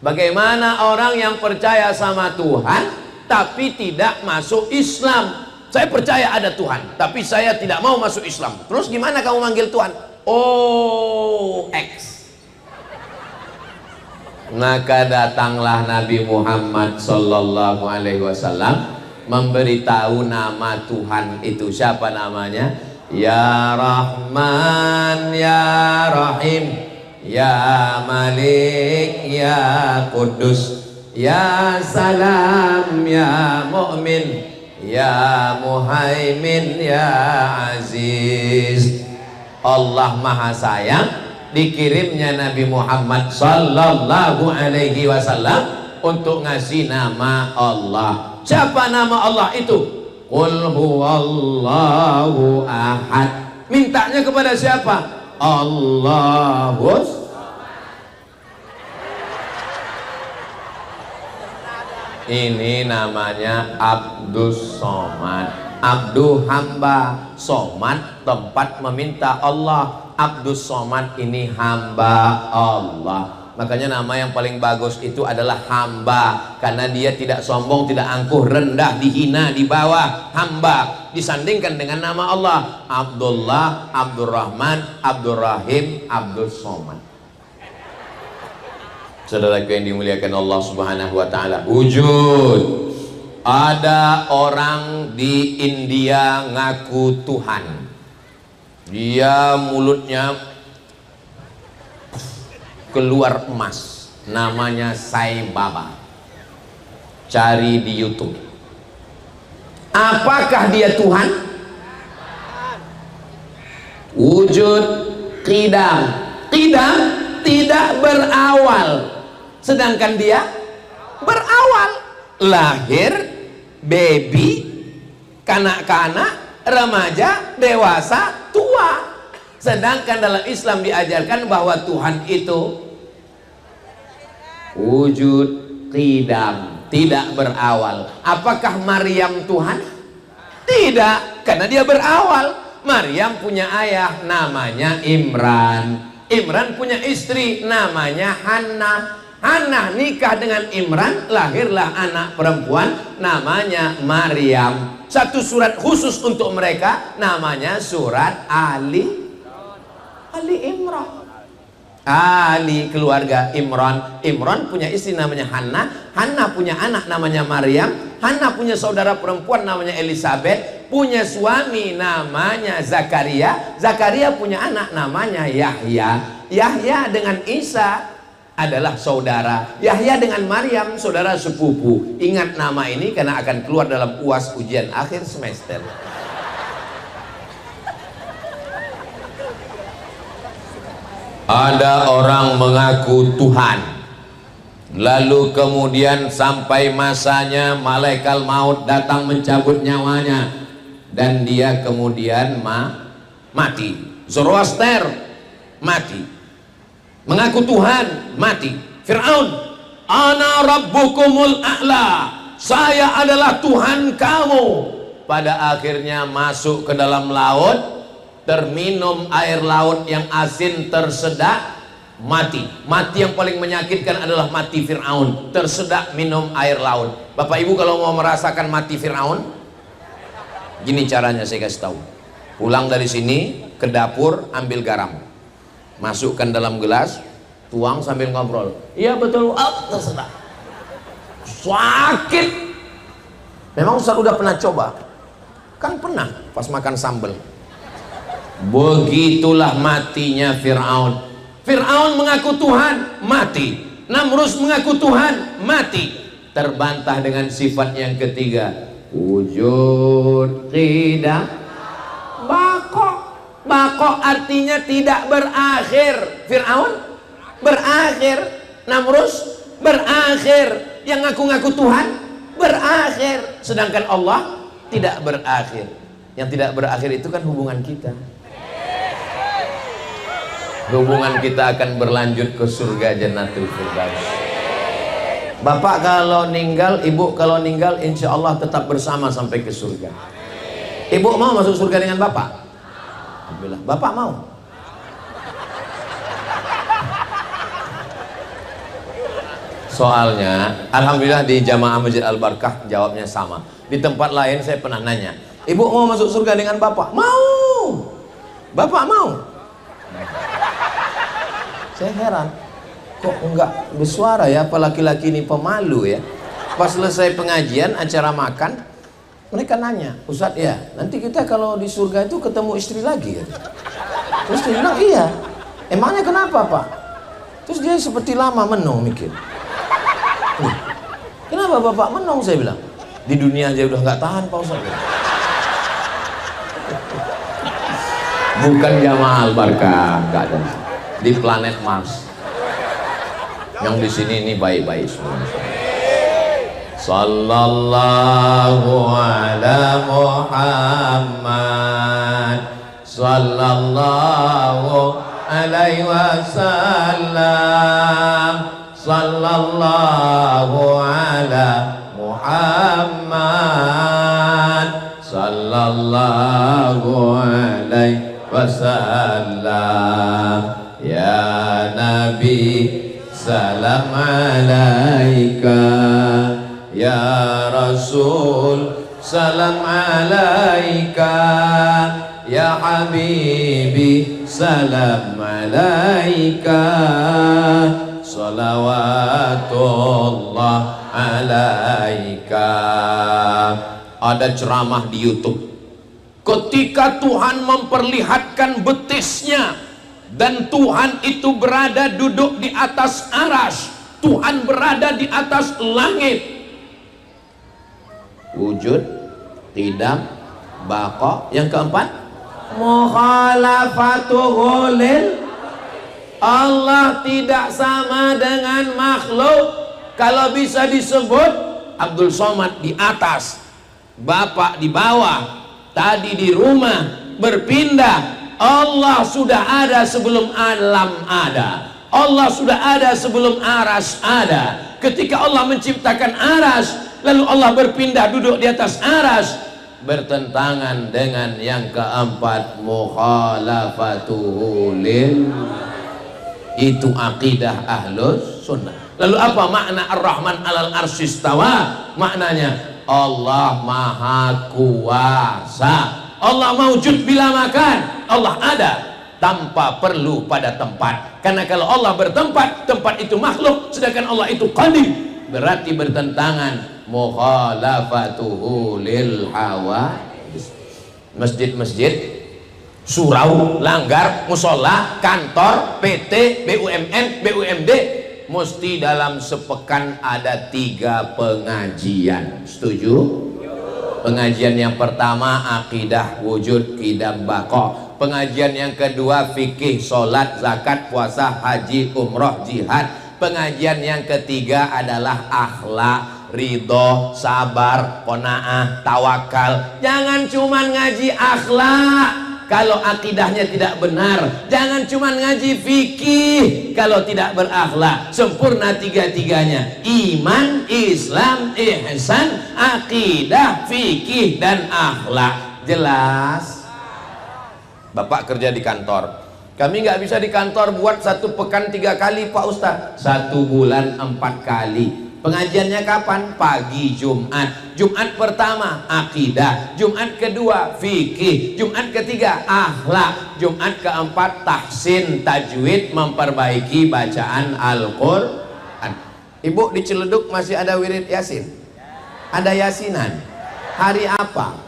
Bagaimana orang yang percaya sama Tuhan tapi tidak masuk Islam? Saya percaya ada Tuhan, tapi saya tidak mau masuk Islam. Terus gimana kamu manggil Tuhan? Oh, X. Maka datanglah Nabi Muhammad sallallahu alaihi wasallam memberitahu nama Tuhan itu. Siapa namanya? Ya Rahman, Ya Rahim, Ya Malik, Ya Kudus, Ya Salam, Ya Mu'min, Ya Muhaimin, Ya Aziz. Allah Maha Sayang, dikirimnya Nabi Muhammad sallallahu alaihi wasallam untuk ngasih nama Allah. Siapa nama Allah itu? Qul huwallahu ahad. Mintanya kepada siapa? Allahus. Ini namanya Abdus Somad. Abdu hamba, Somad tempat meminta Allah. Abdus Somad ini hamba Allah. Makanya nama yang paling bagus itu adalah hamba, karena dia tidak sombong, tidak angkuh, rendah, dihina, di bawah. Hamba disandingkan dengan nama Allah, Abdullah, Abdurrahman, Abdurrahim, Abdus Somad. Saudaraku yang dimuliakan Allah Subhanahu wa taala, wujud. Ada orang di India ngaku Tuhan. Dia mulutnya keluar emas. Namanya Sai Baba. Cari di YouTube. Apakah dia Tuhan? Wujud qidam. Qidam tidak berawal. Sedangkan dia berawal. Lahir, baby, kanak-kanak, remaja, dewasa, tua. Sedangkan dalam Islam diajarkan bahwa Tuhan itu wujud qidam, tidak berawal. Apakah Maryam Tuhan? Tidak, karena dia berawal. Maryam punya ayah namanya Imran. Imran punya istri namanya Hannah. Hannah nikah dengan Imran, lahirlah anak perempuan namanya Maryam. Satu surat khusus untuk mereka namanya surat Ali Imran. Ali keluarga Imran. Imran punya istri namanya Hannah. Hannah punya anak namanya Maryam. Hannah punya saudara perempuan namanya Elizabeth. Punya suami namanya Zakaria. Zakaria punya anak namanya Yahya. Yahya dengan Isa adalah saudara. Yahya dengan Maryam saudara sepupu. Ingat nama ini karena akan keluar dalam UAS ujian akhir semester. Ada orang mengaku Tuhan, lalu kemudian sampai masanya malaikat maut datang mencabut nyawanya, dan dia kemudian mati. Zoroaster mati, mengaku Tuhan, mati. Fir'aun, ana rabbukumul a'la, saya adalah Tuhan kamu. Pada akhirnya masuk ke dalam laut, terminum air laut yang asin, tersedak, mati. Mati yang paling menyakitkan adalah mati Fir'aun, tersedak minum air laut. Bapak Ibu kalau mau merasakan mati Fir'aun, gini caranya saya kasih tahu. Pulang dari sini ke dapur, ambil garam, masukkan dalam gelas, tuang sambil ngobrol. Iya betul, tersedak. Sakit. Memang Ustaz udah pernah coba? Kan pernah pas makan sambal. Begitulah matinya Fir'aun. Fir'aun mengaku Tuhan, mati. Namrus mengaku Tuhan, mati. Terbantah dengan sifat yang ketiga, wujud qidam. Bako artinya tidak berakhir. Fir'aun berakhir, Namrus berakhir, yang ngaku-ngaku Tuhan berakhir. Sedangkan Allah tidak berakhir. Yang tidak berakhir itu kan hubungan kita. Hubungan kita akan berlanjut ke surga Jannatul Firdaus. Bapak kalau meninggal, ibu kalau meninggal, insya Allah tetap bersama sampai ke surga. Ibu mau masuk surga dengan bapak? Alhamdulillah. Bapak mau? Soalnya, alhamdulillah di Jamaah Masjid Al-Barkah jawabnya sama. Di tempat lain saya pernah nanya, ibu mau masuk surga dengan bapak? Mau. Bapak mau? Saya heran, kok enggak bersuara ya, apa laki-laki ini pemalu ya. Pas selesai pengajian, acara makan, mereka nanya, Ustadz ya, nanti kita kalau di surga itu ketemu istri lagi ya? Terus dia bilang, iya. Emangnya kenapa Pak? Terus dia seperti lama menung mikir. Kenapa Bapak menung? Saya bilang, di dunia aja udah nggak tahan Pak Ustadz. Bukan Jamaah Al-Barkah, nggak ada. Di planet Mars. Yang di sini ini baik-baik semua. Sallallahu ala Muhammad, sallallahu alaihi wasallam, sallallahu ala Muhammad, sallallahu alaihi wasallam. Ya Nabi, salam alaika. Ya Rasul, salam alaika. Ya Habibi, salam alaika. Salawatullah alaika. Ada ceramah di YouTube. Ketika Tuhan memperlihatkan betisnya, dan Tuhan itu berada duduk di atas arsy, Tuhan berada di atas langit. Wujud, qidam, baqa. Yang keempat, mukhalafatuhu lil. Allah tidak sama dengan makhluk. Kalau bisa disebut, Abdul Somad di atas, Bapak di bawah, tadi di rumah, berpindah. Allah sudah ada sebelum alam ada. Allah sudah ada sebelum arsy ada. Ketika Allah menciptakan arsy, lalu Allah berpindah duduk di atas arsy, bertentangan dengan yang keempat, mukhalafatuhu lil. Itu akidah Ahlus Sunnah. Lalu apa makna Ar-Rahman alal arsy istawa? Maknanya Allah Maha Kuasa. Allah mawjud bila makan. Allah ada tanpa perlu pada tempat. Karena kalau Allah bertempat, tempat itu makhluk, sedangkan Allah itu qadim. Berarti bertentangan, mukhalafatuhu lil hawa. Masjid-masjid, surau, langgar, musola, kantor, PT, BUMN, BUMD, mesti dalam sepekan ada 3 pengajian. Setuju? Pengajian yang pertama akidah, wujud, qidam, baqa. Pengajian yang kedua fikih, sholat, zakat, puasa, haji, umroh, jihad. Pengajian yang ketiga adalah akhlak, ridho, sabar, qanaah, tawakal. Jangan cuma ngaji akhlak kalau akidahnya tidak benar. Jangan cuma ngaji fikih kalau tidak berakhlak. Sempurna 3-tiganya: iman, Islam, ihsan, akidah, fikih, dan akhlak. Jelas? Bapak kerja di kantor, kami nggak bisa di kantor buat 1 pekan 3 kali Pak Ustadz. 1 bulan 4 kali. Pengajiannya kapan? Pagi Jumat. Jumat pertama akidah, Jumat kedua fikih, Jumat ketiga akhlak, Jumat keempat tahsin, tajwid, memperbaiki bacaan Al-Quran. Ibu di Ciledug masih ada wirid Yasin? Ada Yasinan? Hari apa?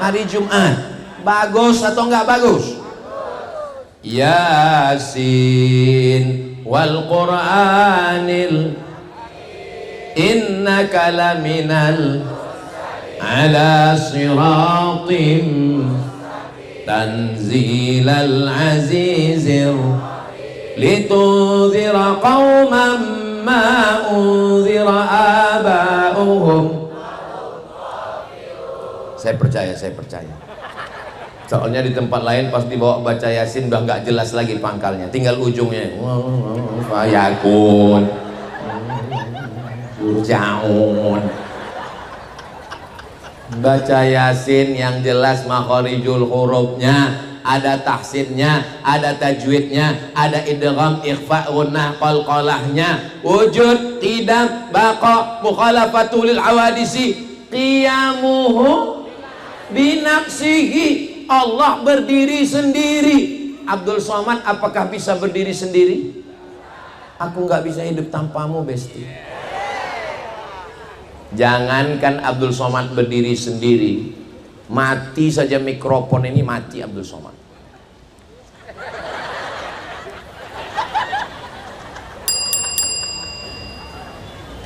Hari Jumat. Bagus atau enggak bagus? Yasin wal Qur'anil innaka laminal ala siratim tanzilal azizir litunzira qawman ma unzira aba'uhum Saya percaya. Soalnya di tempat lain pas dibawa baca Yasin udah nggak jelas lagi pangkalnya, tinggal ujungnya. Fayakun, Fir'aun. Baca Yasin yang jelas makharijul hurufnya, ada tahsinnya, ada tajwidnya, ada idgham, ikhfa, gunnah, qalqalahnya, wujud, qidam, baqa, mukhalafatul awadisi, qiyamuhu binafsihi. Allah berdiri sendiri. Abdul Somad apakah bisa berdiri sendiri? Aku nggak bisa hidup tanpamu, Besti. Jangankan Abdul Somad berdiri sendiri, mati saja mikrofon ini, mati Abdul Somad.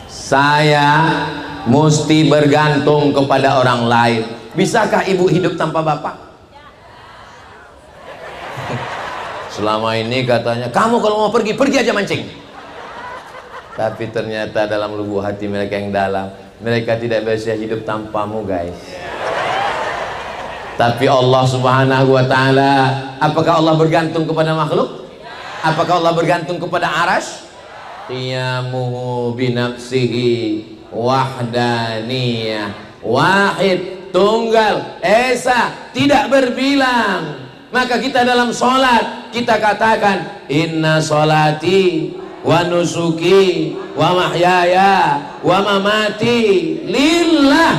Saya mesti bergantung kepada orang lain. Bisakah ibu hidup tanpa bapak? Selama ini katanya, kamu kalau mau pergi, pergi aja mancing. Tapi ternyata dalam lubuk hati mereka yang dalam, mereka tidak bisa hidup tanpamu, guys. Tapi Allah Subhanahu wa ta'ala, apakah Allah bergantung kepada makhluk? Apakah Allah bergantung kepada arash? Qiyamuhu binafsihi wahdaniyah, wahid, tunggal, esa, tidak berbilang. Maka kita dalam sholat kita katakan inna sholati wa nusuki wa mahyaya wa mamati lillah.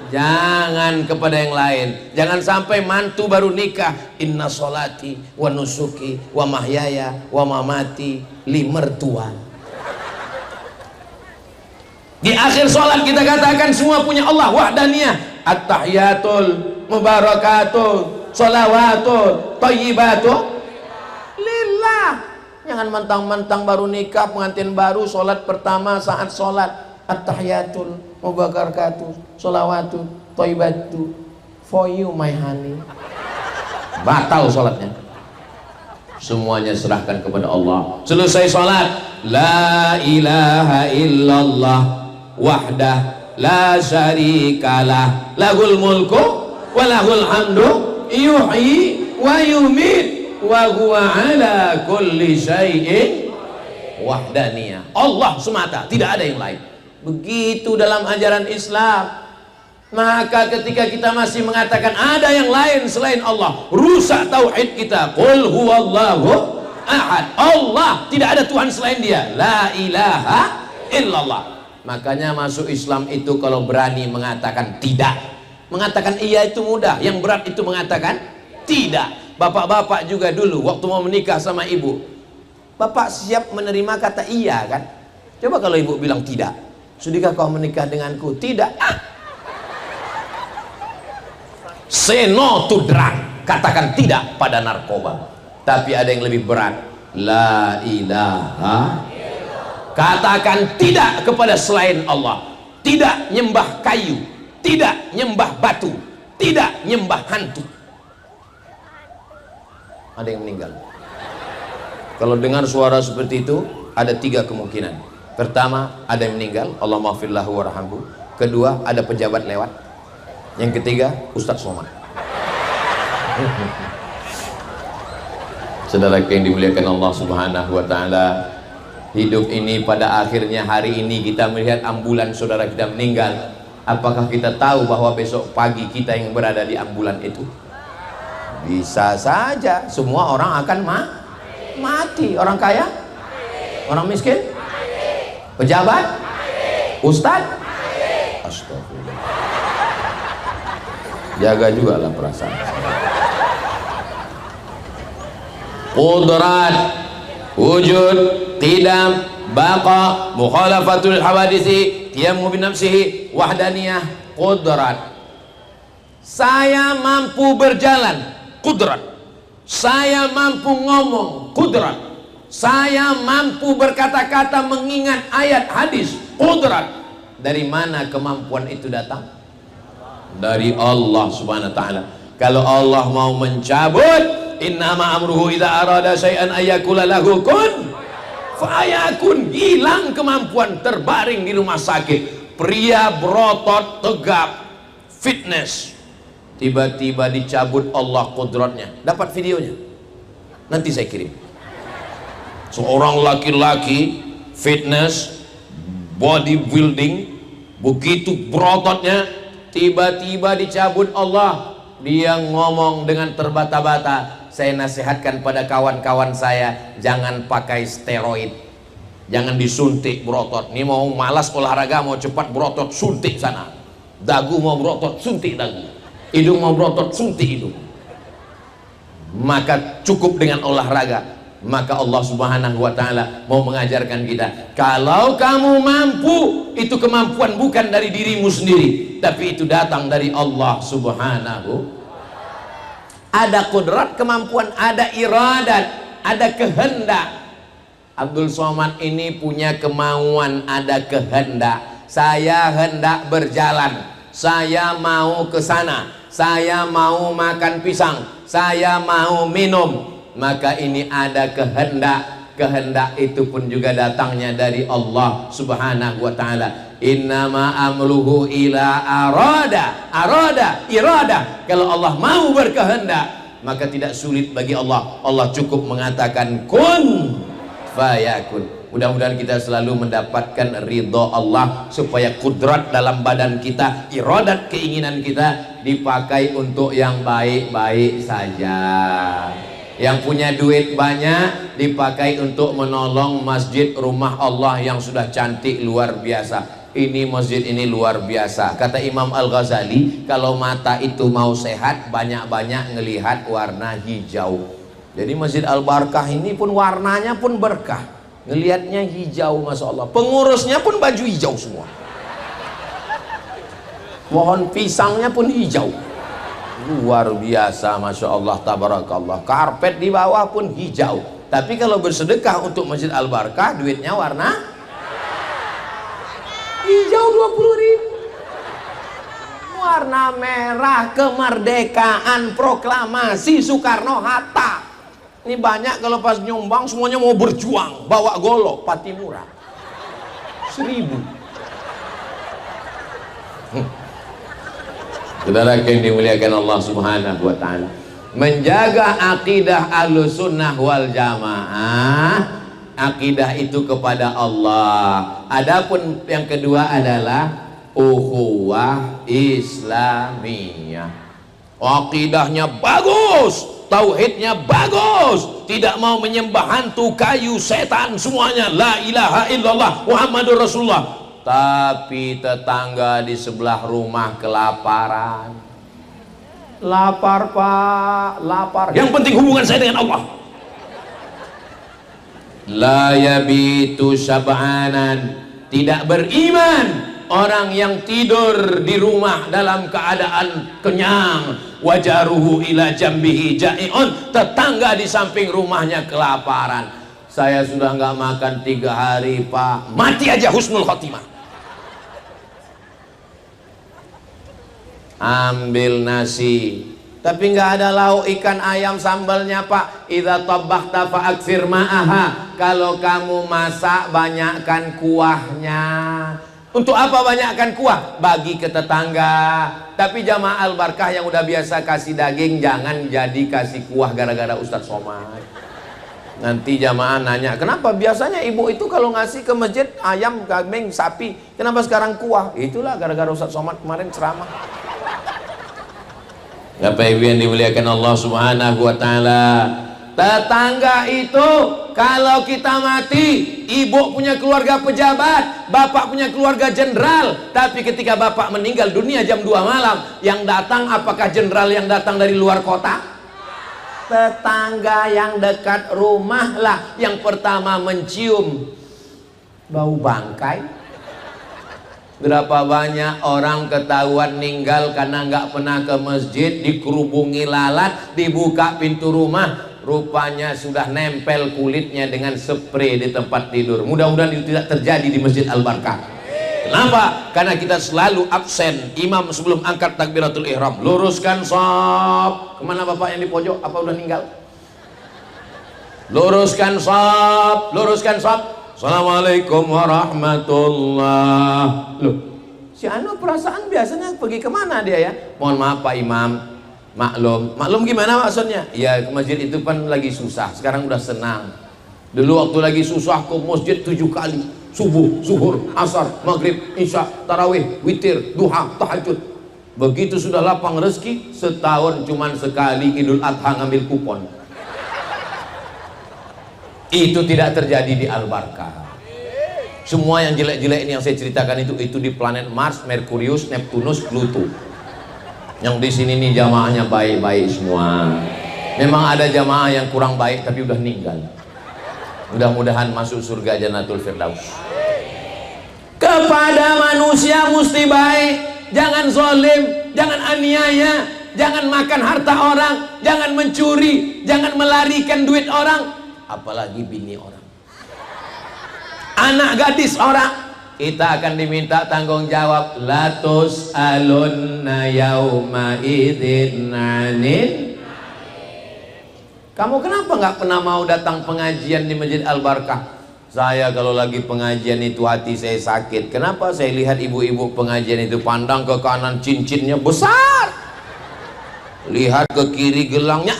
Jangan kepada yang lain. Jangan sampai mantu baru nikah inna sholati wa nusuki wa mahyaya wa mamati li mertua. Di akhir sholat kita katakan semua punya Allah wahdaniyah, at-tahiyatul mubarakatul sholawatun thayyibatun lillah. Jangan mentang-mentang baru nikah, pengantin baru, sholat pertama saat sholat at-tahiyatul mubarakatuh sholawatun thayyibatu for you my honey. Batal sholatnya. Semuanya serahkan kepada Allah. Selesai sholat, la ilaha illallah wahdah la syarikalah lahul mulku wa lahul hamdu yuhyi wa yumit wa huwa ala kulli syai'in wahdaniyah. Allah semata, tidak ada yang lain. Begitu dalam ajaran Islam. Maka ketika kita masih mengatakan ada yang lain selain Allah, rusak tauhid kita. Qul huwallahu ahad. Allah, tidak ada Tuhan selain Dia. La ilaha illallah. Makanya masuk Islam itu kalau berani mengatakan tidak. Mengatakan iya itu mudah, yang berat itu mengatakan tidak. Bapak-bapak juga dulu waktu mau menikah sama ibu, bapak siap menerima kata iya kan? Coba kalau ibu bilang tidak, sudahkah kau menikah denganku? Tidak. Say no to drug, katakan tidak pada narkoba. Tapi ada yang lebih berat, la ilaha, katakan tidak kepada selain Allah. Tidak nyembah kayu, tidak nyembah batu, tidak nyembah hantu. Ada yang meninggal. Kalau dengar suara seperti itu, ada 3 kemungkinan. Pertama, ada yang meninggal, Allah maghfirlahu warhamhu. Kedua, ada pejabat lewat. Yang ketiga, Ustadz Somad. Saudara yang dimuliakan Allah Subhanahu wa ta'ala, hidup ini pada akhirnya hari ini kita melihat ambulan saudara kita meninggal. Apakah kita tahu bahwa besok pagi kita yang berada di ambulan itu? Bisa saja. Semua orang akan mati. Orang kaya, orang miskin, pejabat, ustadz. Astagfirullah. Jaga juga lah perasaan. Qudrat, wujud, qidam, baqa, mukhalafatul hawadisi, qiyamu binafsihi, wahdaniyah, qudrat. Saya mampu berjalan, qudrat. Saya mampu ngomong, qudrat. Saya mampu berkata-kata mengingat ayat hadis, qudrat. Dari mana kemampuan itu datang? Dari Allah Subhanahu wa ta'ala. Kalau Allah mau mencabut, innama amruhu idza arada syai'an ayyakula lahu kun fayakun. Hilang kemampuan, terbaring di rumah sakit. Pria berotot tegap, fitness, tiba-tiba dicabut Allah kudratnya. Dapat videonya? Nanti saya kirim. Seorang laki-laki fitness, bodybuilding, begitu berototnya, tiba-tiba dicabut Allah. Dia ngomong dengan terbata-bata, saya nasihatkan pada kawan-kawan saya, jangan pakai steroid, jangan disuntik berotot. Ini mau malas olahraga, mau cepat berotot, suntik sana. Dagu mau berotot, suntik dagu. Hidung mau berotot, suntik hidung. Maka cukup dengan olahraga. Maka Allah Subhanahu wa ta'ala mau mengajarkan kita, kalau kamu mampu, itu kemampuan bukan dari dirimu sendiri, tapi itu datang dari Allah Subhanahu. Ada kudrat, kemampuan, ada iradat, ada kehendak. Abdul Somad ini punya kemauan, ada kehendak. Saya hendak berjalan, saya mau ke sana, saya mau makan pisang, saya mau minum. Maka ini ada kehendak. Kehendak itu pun juga datangnya dari Allah Subhanahu wa ta'ala. Innama amruhu ila irada. Kalau Allah mau berkehendak, maka tidak sulit bagi Allah. Allah cukup mengatakan kun fayakun. Mudah-mudahan kita selalu mendapatkan ridho Allah, supaya kudrat dalam badan kita, iradat keinginan kita dipakai untuk yang baik-baik saja. Yang punya duit banyak dipakai untuk menolong masjid rumah Allah yang sudah cantik luar biasa. Ini masjid ini luar biasa. Kata Imam Al-Ghazali, kalau mata itu mau sehat, banyak-banyak ngelihat warna hijau. Jadi Masjid Al-Barkah ini pun warnanya pun berkah. Ngelihatnya hijau, Masya Allah. Pengurusnya pun baju hijau semua. Pohon pisangnya pun hijau. Luar biasa, Masya Allah, tabarakallah. Karpet di bawah pun hijau. Tapi kalau bersedekah untuk Masjid Al-Barkah, duitnya warna hijau 20.000. Warna merah, kemerdekaan, proklamasi Soekarno-Hatta. Ini banyak kalau pas nyumbang semuanya mau berjuang, bawa golok Patimura 1.000. Saudara yang dimuliakan Allah Subhanahu wa ta'ala, menjaga akidah Ahlussunnah wal Jamaah, akidah itu kepada Allah. Adapun yang kedua adalah ukhuwah Islamiyah. Akidahnya bagus, tauhidnya bagus, tidak mau menyembah hantu, kayu, setan, semuanya la ilaha illallah Muhammadur Rasulullah. Tapi tetangga di sebelah rumah kelaparan. Lapar pak, lapar. Yang penting hubungan saya dengan Allah. La yabitu syab'anan, tidak beriman orang yang tidur di rumah dalam keadaan kenyang. Wajaruhu ila jambihi ja'i'un, tetangga di samping rumahnya kelaparan. Saya sudah nggak makan 3 hari pak, mati aja husnul khotimah. Ambil nasi tapi nggak ada lauk ikan ayam sambalnya pak. Idza tabakhta fa aktsir ma'aha, kalau kamu masak banyakkan kuahnya. Untuk apa banyakkan kuah? Bagi ke tetangga. Tapi jamaah Al-Barkah yang udah biasa kasih daging, jangan jadi kasih kuah gara-gara Ustadz Somad. Nanti jamaah nanya, kenapa biasanya ibu itu kalau ngasih ke masjid ayam, kambing, sapi, kenapa sekarang kuah? Itulah gara-gara Ustadz Somad kemarin ceramah. Bapak Ibu yang dimuliakan Allah Subhanahu wa ta'ala, tetangga itu kalau kita mati, ibu punya keluarga pejabat, bapak punya keluarga jenderal, tapi ketika bapak meninggal dunia jam 2 malam, yang datang apakah jenderal yang datang dari luar kota? Tetangga yang dekat rumah lah yang pertama mencium bau bangkai. Berapa banyak orang ketahuan meninggal karena nggak pernah ke masjid, dikerubungi lalat, dibuka pintu rumah, rupanya sudah nempel kulitnya dengan spray di tempat tidur. Mudah-mudahan itu tidak terjadi di Masjid Al-Barkah. Kenapa? Karena kita selalu absen. Imam sebelum angkat takbiratul ihram, luruskan shaf. Kemana bapak yang di pojok? Apa udah meninggal? Luruskan shaf, luruskan shaf. Assalamualaikum warahmatullah. Loh, Si anu perasaan biasanya pergi kemana dia ya? Mohon maaf Pak Imam, maklum gimana maksudnya? Ya ke masjid itu kan lagi susah, sekarang udah senang. Dulu waktu lagi susah ke masjid 7 kali, subuh, zuhur, asar, maghrib, isya, tarawih, witir, duha, tahajud. Begitu sudah lapang rezeki, setahun cuman sekali Idul Adha ngambil kupon. Itu tidak terjadi di Al-Barkah. Semua yang jelek-jelek ini yang saya ceritakan itu di planet Mars, Merkurius, Neptunus, Pluto. Yang di sini nih jamaahnya baik-baik semua. Memang ada jamaah yang kurang baik tapi udah meninggal. Mudah-mudahan masuk surga Jannatul Firdaus. Kepada manusia mesti baik, jangan zalim, jangan aniaya, jangan makan harta orang, jangan mencuri, jangan melarikan duit orang, apalagi bini orang. Anak gadis orang, kita akan diminta tanggung jawab. Latus alunna yauma idzin anin. Kamu kenapa nggak pernah mau datang pengajian di Masjid Al-Barkah? Saya kalau lagi pengajian itu hati saya sakit. Kenapa? Saya lihat ibu-ibu pengajian itu pandang ke kanan cincinnya besar, lihat ke kiri gelangnya.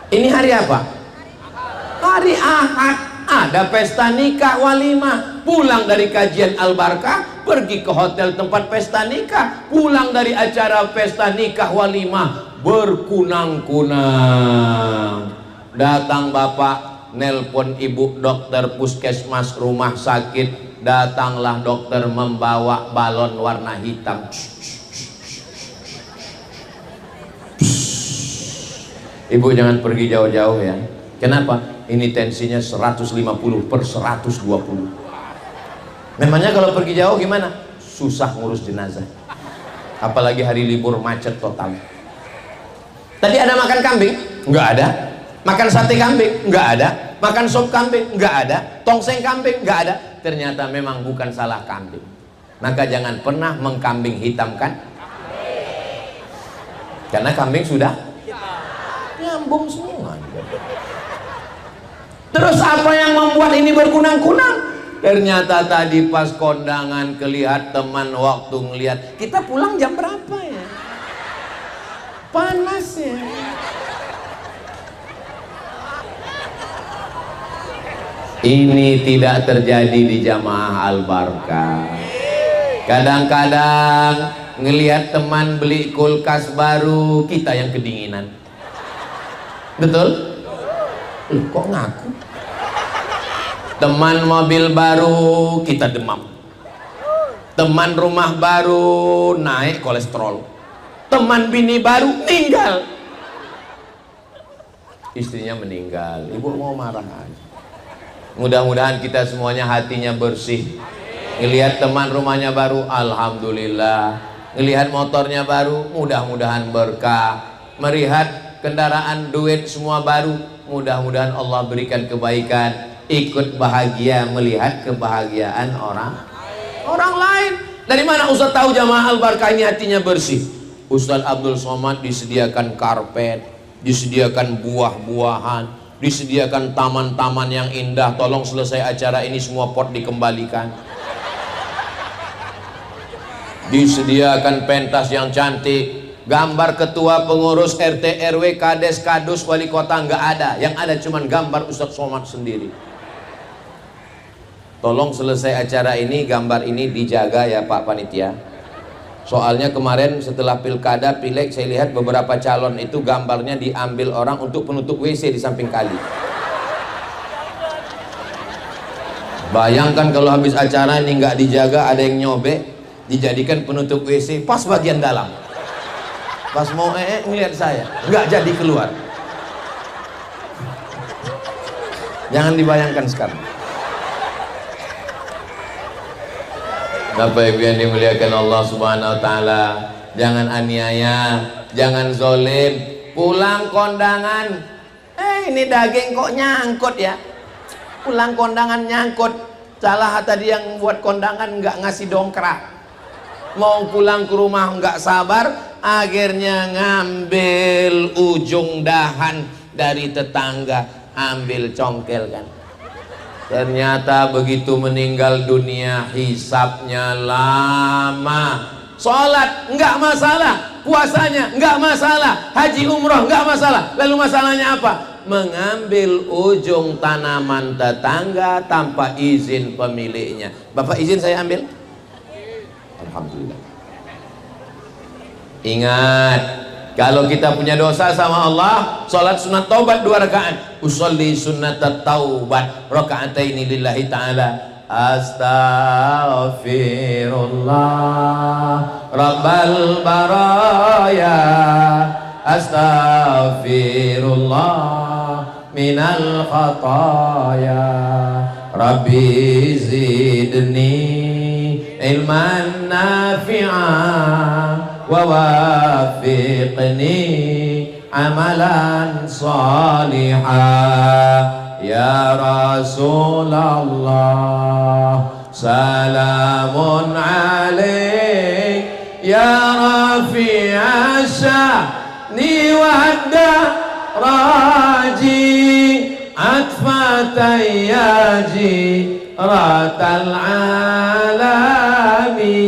Ini hari apa? Hari Ahad. Ada pesta nikah walimah. Pulang dari kajian Al-Barkah, pergi ke hotel tempat pesta nikah. Pulang dari acara pesta nikah walimah, berkunang-kunang. Datang bapak, nelpon ibu dokter puskesmas rumah sakit. Datanglah dokter membawa balon warna hitam. Ibu jangan pergi jauh-jauh ya. Kenapa? Ini tensinya 150/120. Memangnya kalau pergi jauh gimana? Susah ngurus jenazah. Apalagi hari libur macet total. Tadi ada makan kambing? Enggak ada. Makan sate kambing? Enggak ada. Makan sop kambing? Enggak ada. Tongseng kambing? Enggak ada. Ternyata memang bukan salah kambing. Maka jangan pernah mengkambing hitamkan. Karena kambing sudah nyambung semua. Terus apa yang membuat ini berkunang-kunang? Ternyata tadi pas kondangan kelihat teman waktu ngelihat kita pulang jam berapa ya? Panas ya. Ini tidak terjadi di jamaah Al-Barkah. Kadang-kadang ngelihat teman beli kulkas baru, kita yang kedinginan. Betul? Kok ngaku? Teman mobil baru, kita demam. Teman rumah baru, naik kolesterol. Teman bini baru, meninggal. Istrinya meninggal, ibu mau marah aja. Mudah-mudahan kita semuanya hatinya bersih. Ngelihat teman rumahnya baru, alhamdulillah. Ngelihat motornya baru, mudah-mudahan berkah. Melihat kendaraan duit semua baru, mudah-mudahan Allah berikan kebaikan. Ikut bahagia melihat kebahagiaan orang lain. Dari mana Ustaz tahu jamaah Al-Barkah ini hatinya bersih? Ustaz Abdul Somad disediakan karpet, disediakan buah-buahan, disediakan taman-taman yang indah. Tolong selesai acara ini semua pot dikembalikan. Disediakan pentas yang cantik. Gambar ketua pengurus RT RW kades kadus wali kota nggak ada. Yang ada cuman gambar Ustaz Somad sendiri. Tolong selesai acara ini gambar ini dijaga ya Pak Panitia. Soalnya kemarin setelah pilkada pileg saya lihat beberapa calon itu gambarnya diambil orang untuk penutup WC di samping kali. Bayangkan kalau habis acara ini nggak dijaga, ada yang nyobek, dijadikan penutup WC pas bagian dalam. Pas mau ngeliat saya, nggak jadi keluar. Jangan dibayangkan sekarang. Bapak Ibu yang dimuliakan Allah Subhanahu wa taala, jangan aniaya, jangan zolim. Pulang kondangan, ini daging kok nyangkut ya. Pulang kondangan nyangkut. Salah tadi yang buat kondangan nggak ngasih dongkrak. Mau pulang ke rumah nggak sabar, akhirnya ngambil ujung dahan dari tetangga, ambil congkel kan. Ternyata begitu meninggal dunia hisabnya lama. Sholat enggak masalah, puasanya enggak masalah, haji umroh enggak masalah. Lalu masalahnya apa? Mengambil ujung tanaman tetangga tanpa izin pemiliknya. Bapak izin saya ambil? Alhamdulillah. Ingat, kalau kita punya dosa sama Allah, sholat sunat taubat 2 rakaat. Usolli sunat taubat raka'ataini lillahi ta'ala. Astaghfirullah Rabbal baraya, astaghfirullah minal khataya, Rabbi zidni ilman nafi'an wa wafiqni amalan salihah. Ya Rasulullah salamun alaik ya rafi'a sya'ni wadda raji atfatayyaji ratal alami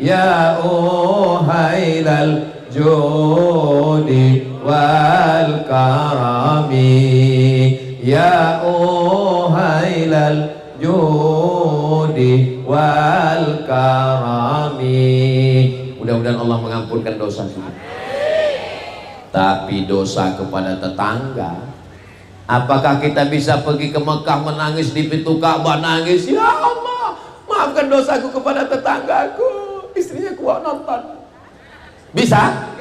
ya uhailal judi wal karami ya uhailal judi wal karami. Mudah-mudahan Allah mengampunkan dosa kita. Tapi dosa kepada tetangga, apakah kita bisa pergi ke Mekah menangis di pintu Ka'bah, nangis, ya Allah maafkan dosaku kepada tetanggaku, istrinya kuat nonton? Bisa?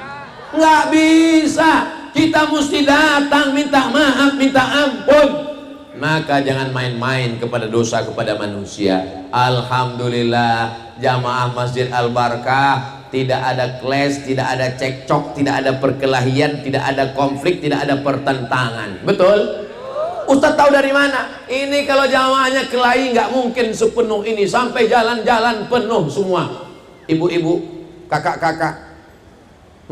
Nggak bisa. Kita mesti datang minta maaf, minta ampun. Maka jangan main-main kepada dosa kepada manusia. Alhamdulillah jamaah Masjid Al-Barkah tidak ada clash, tidak ada cekcok, tidak ada perkelahian, tidak ada konflik, tidak ada pertentangan. Betul? Ustadz tahu dari mana? Ini kalau jamaahnya kelahi nggak mungkin sepenuh ini, sampai jalan-jalan penuh semua. Ibu-ibu, kakak-kakak,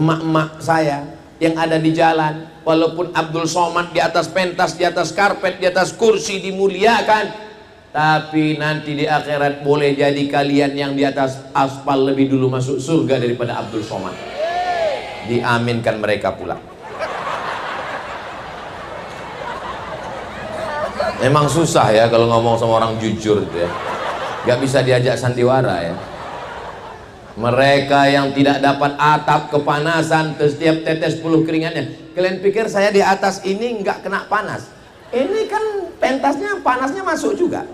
emak-emak saya yang ada di jalan, walaupun Abdul Somad di atas pentas, di atas karpet, di atas kursi dimuliakan, tapi nanti di akhirat boleh jadi kalian yang di atas aspal lebih dulu masuk surga daripada Abdul Somad. Diaminkan mereka pula. Memang susah ya kalau ngomong sama orang jujur itu ya, gak bisa diajak sandiwara ya. Mereka yang tidak dapat atap kepanasan, setiap tetes puluh keringatnya. Kalian pikir saya di atas ini nggak kena panas? Ini kan pentasnya, panasnya masuk juga.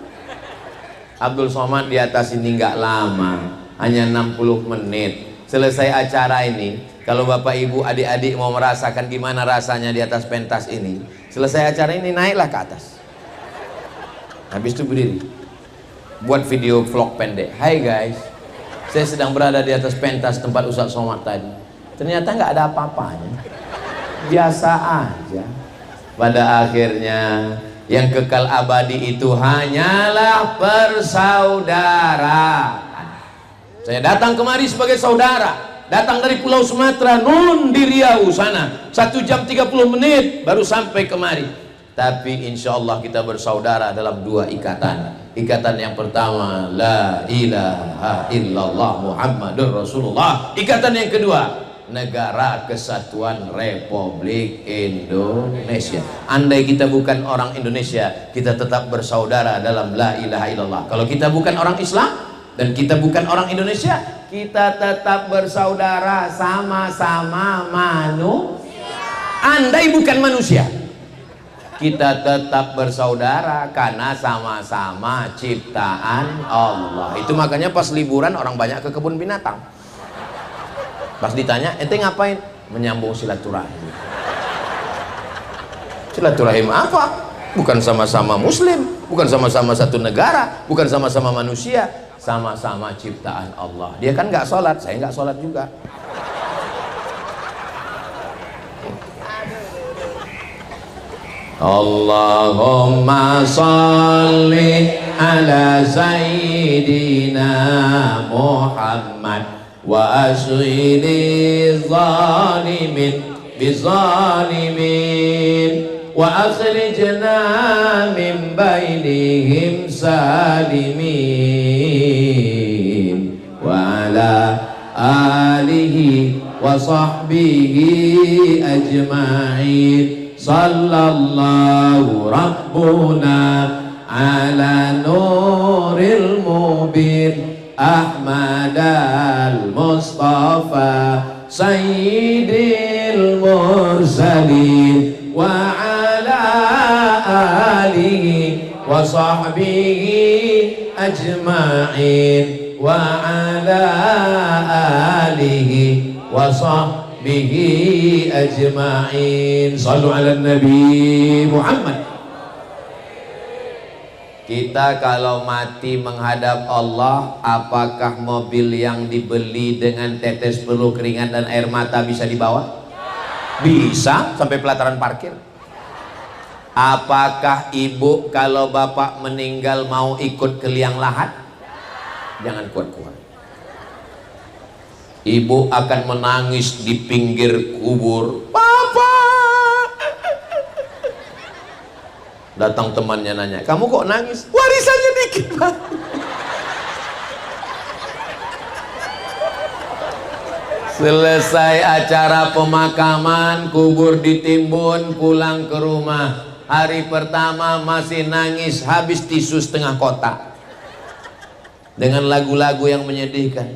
Abdul Somad di atas ini nggak lama, hanya 60 menit. Selesai acara ini, kalau bapak ibu adik-adik mau merasakan gimana rasanya di atas pentas ini, selesai acara ini naiklah ke atas. Habis itu berdiri, buat video vlog pendek. Hai guys, saya sedang berada di atas pentas tempat Ustadz Somad tadi. Ternyata nggak ada apa-apanya, biasa aja. Pada akhirnya yang kekal abadi itu hanyalah persaudaraan. Saya datang kemari sebagai saudara, datang dari Pulau Sumatera, nun di Riau sana, 1 jam 30 menit baru sampai kemari. Tapi insya Allah kita bersaudara dalam 2 ikatan. Ikatan yang pertama, la ilaha illallah Muhammadur Rasulullah. Ikatan yang kedua, Negara Kesatuan Republik Indonesia. Andai kita bukan orang Indonesia, kita tetap bersaudara dalam la ilaha illallah. Kalau kita bukan orang Islam dan kita bukan orang Indonesia, kita tetap bersaudara, sama-sama manusia. Andai bukan manusia, kita tetap bersaudara karena sama-sama ciptaan Allah. Itu makanya pas liburan orang banyak ke kebun binatang. Pas ditanya, ente ngapain? Menyambung silaturahim. Silaturahim apa? Bukan sama-sama muslim, bukan sama-sama satu negara, bukan sama-sama manusia, sama-sama ciptaan Allah. Dia kan nggak sholat, saya nggak sholat juga. Allahumma salli ala Sayyidina Muhammad wa ashghili zalimin bizalimin وأخرجنا من بينهم سالمين وعلى آله وصحبه أجمعين صلى الله ربنا على نور المبين أحمد المصطفى سيد المرسلين وعلى آله وصحبه أجمعين وعلى آله وصحبه أجمعين صلوا على النبي محمد. Kita kalau mati menghadap Allah, apakah mobil yang dibeli dengan tetes peluh keringat dan air mata bisa dibawa? Bisa, sampai pelataran parkir. Apakah ibu kalau bapak meninggal mau ikut ke liang lahat? Jangan kuat-kuat. Ibu akan menangis di pinggir kubur. Datang temannya nanya, kamu kok nangis? Warisannya dikit, Pak. Selesai acara pemakaman, kubur ditimbun, pulang ke rumah. Hari pertama masih nangis, habis tisu setengah kotak. Dengan lagu-lagu yang menyedihkan.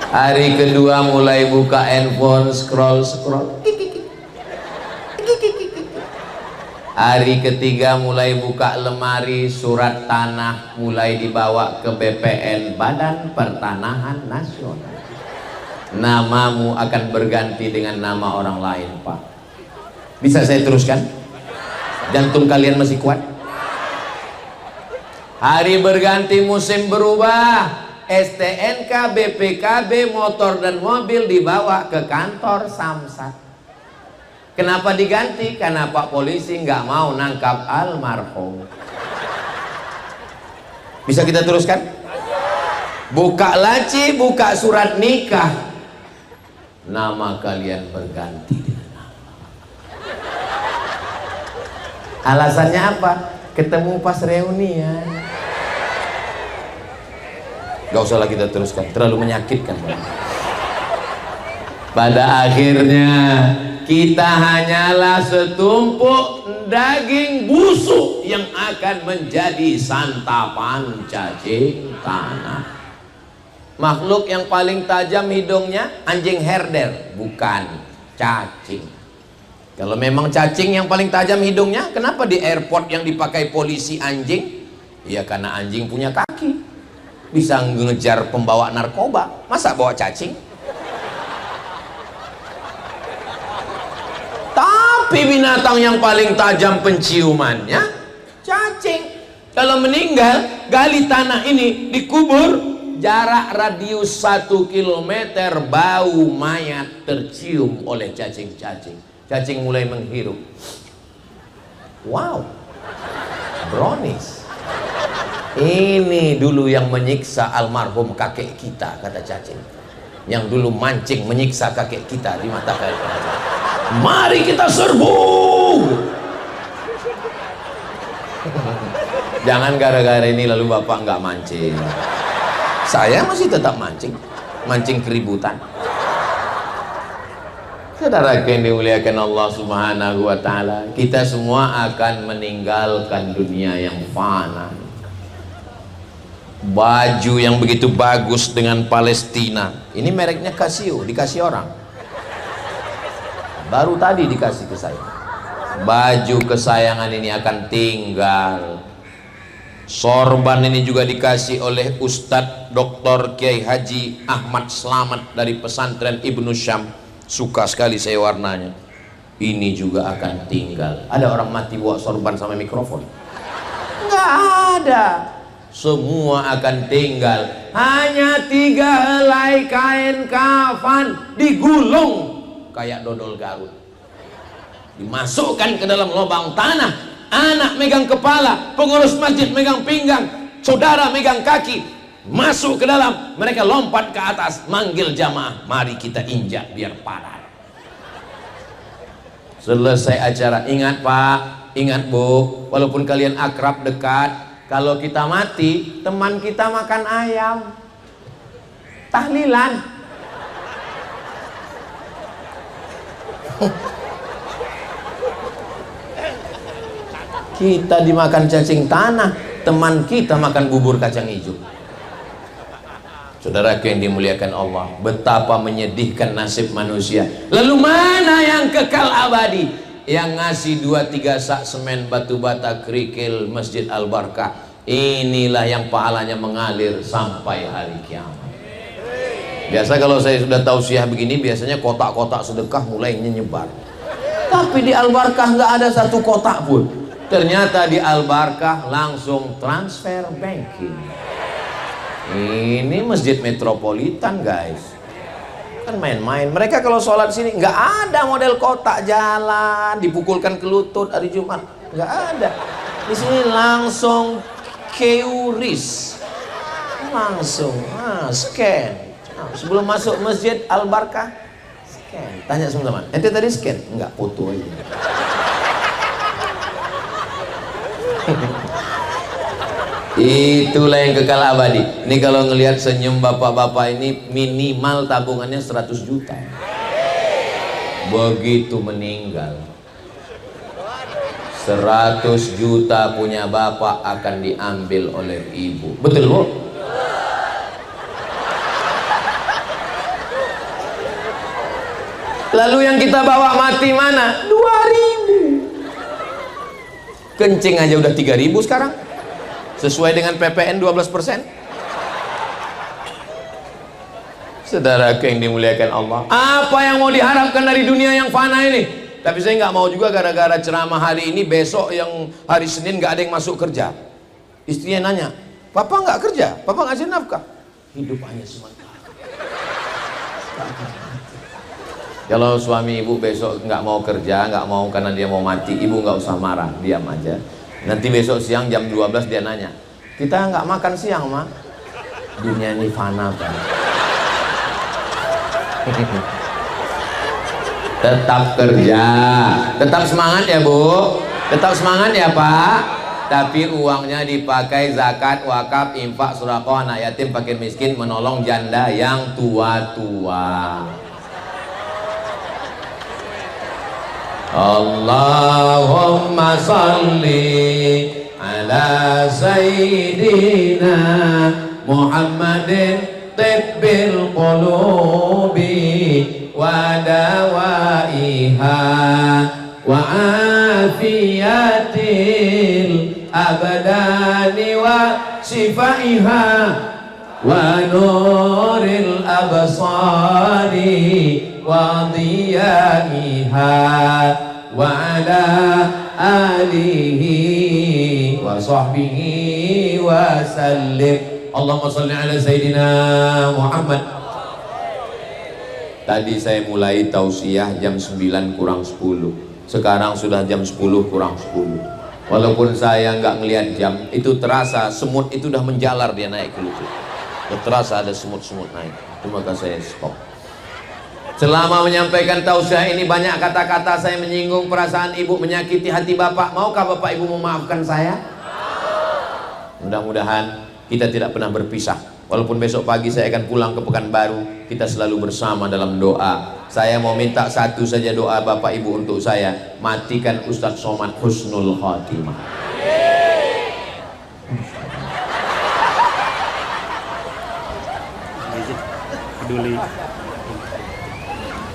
Hari kedua mulai buka handphone, scroll. Hari ketiga mulai buka lemari, surat tanah mulai dibawa ke BPN, Badan Pertanahan Nasional. Namamu akan berganti dengan nama orang lain, Pak. Bisa saya teruskan? Jantung kalian masih kuat? Hari berganti, musim berubah. STNK, BPKB, motor dan mobil dibawa ke kantor Samsat. Kenapa diganti? Karena Pak Polisi nggak mau nangkap almarhum. Bisa kita teruskan? Buka laci, buka surat nikah, nama kalian berganti dengan nama. Alasannya apa? Ketemu pas reunian. Gak usah lagi kita teruskan, terlalu menyakitkan. Pada akhirnya kita hanyalah setumpuk daging busuk yang akan menjadi santapan cacing tanah. Makhluk yang paling tajam hidungnya anjing herder, bukan cacing. Kalau memang cacing yang paling tajam hidungnya, kenapa di airport yang dipakai polisi anjing? Ya karena anjing punya kaki, bisa ngejar pembawa narkoba. Masa bawa cacing? Tapi binatang yang paling tajam penciumannya cacing. Kalau meninggal, gali tanah ini, dikubur, jarak radius 1 kilometer bau mayat tercium oleh cacing-cacing. Cacing mulai menghirup. Wow, brownies. Ini dulu yang menyiksa almarhum kakek kita, kata cacing. Yang dulu mancing menyiksa kakek kita di mata kalian. Mari kita serbu. Jangan gara-gara ini lalu bapak nggak mancing. Saya masih tetap mancing, mancing keributan. Saudara yang dimuliakan Allah Subhanahu wa Ta'ala, kita semua akan meninggalkan dunia yang fana. Baju yang begitu bagus dengan Palestina, ini mereknya Casio, dikasih orang. Baru tadi dikasih ke saya. Baju kesayangan ini akan tinggal. Sorban ini juga dikasih oleh Ustadz Dr. Kiai Haji Ahmad Slamet dari pesantren Ibnu Syam. Suka sekali saya warnanya. Ini juga akan tinggal. Ada orang mati bawa sorban sama mikrofon? Nggak ada. Semua akan tinggal. Hanya 3 helai kain kafan digulung kayak dodol Garut, dimasukkan ke dalam lubang tanah. Anak megang kepala, pengurus masjid megang pinggang, saudara megang kaki. masuk ke dalam, mereka lompat ke atas, manggil jamaah, mari kita injak biar padat. Selesai acara, ingat Pak, ingat Bu, walaupun kalian akrab dekat, kalau kita mati, teman kita makan ayam, tahlilan. Kita dimakan cacing tanah, teman kita makan bubur kacang hijau. Saudara yang dimuliakan Allah, betapa menyedihkan nasib manusia. Lalu mana yang kekal abadi? Yang ngasih 2-3 sak semen batu bata kerikil Masjid Al-Barkah, inilah yang pahalanya mengalir sampai hari kiamat. Biasa kalau saya sudah tausiah begini, biasanya kotak-kotak sedekah mulai nyebar. Tapi di Al-Barkah nggak ada satu kotak pun. Ternyata di Al-Barkah langsung transfer banking. Ini masjid metropolitan guys, kan main-main. Mereka kalau sholat sini nggak ada model kotak jalan dipukulkan ke lutut hari Jumat, nggak ada. Di sini langsung QRIS, langsung scan. Sebelum masuk Masjid Al-Barkah scan. Tanya teman-teman, ente tadi scan? Enggak, foto aja. Itulah yang kekal abadi. Ini kalau ngelihat senyum bapak-bapak ini, minimal tabungannya 100 juta. Begitu meninggal, 100 juta punya bapak akan diambil oleh ibu. Betul Bu? Lalu yang kita bawa mati mana? 2.000. Kencing aja udah 3.000 sekarang, sesuai dengan PPN 12%. Saudara yang dimuliakan Allah, apa yang mau diharapkan dari dunia yang fana ini? Tapi saya nggak mau juga gara-gara ceramah hari ini, besok yang hari Senin nggak ada yang masuk kerja. Istrinya nanya, Papa nggak kerja? Papa ngasih nafkah? Hidup hanya sementara. Kalau suami ibu besok nggak mau kerja, nggak mau karena dia mau mati, ibu nggak usah marah, diam aja. Nanti besok siang jam 12 dia nanya, kita nggak makan siang Ma? Dunia ini fana kan. Tetap kerja, tetap semangat ya Bu, tetap semangat ya Pak. Tapi uangnya dipakai zakat, wakaf, infak, sedekah, anak yatim, fakir miskin, menolong janda yang tua-tua. Allahumma salli ala sayyidina Muhammadin tibbil qulubi wa dawaiha wa afiyatil abdani wa shifaiha wa nuril absari wa diyaiha wa ala alihi wa sahbihi wa sallim. Allahumma salli ala Sayyidina Muhammad. Tadi saya mulai tausiah jam 9 kurang 10, sekarang sudah jam 10 kurang 10. Walaupun saya nggak ngelihat jam, itu terasa semut itu udah menjalar, dia naik ke lutut. Terasa ada semut-semut naik, itu maka saya stop. Selama menyampaikan tausiah ini banyak kata-kata saya menyinggung perasaan ibu, menyakiti hati bapak. Maukah bapak ibu memaafkan saya? Mudah-mudahan kita tidak pernah berpisah. Walaupun besok pagi saya akan pulang ke Pekanbaru, kita selalu bersama dalam doa. Saya mau minta satu saja doa bapak ibu untuk saya, matikan Ustadz Somad husnul khotimah. Peduli.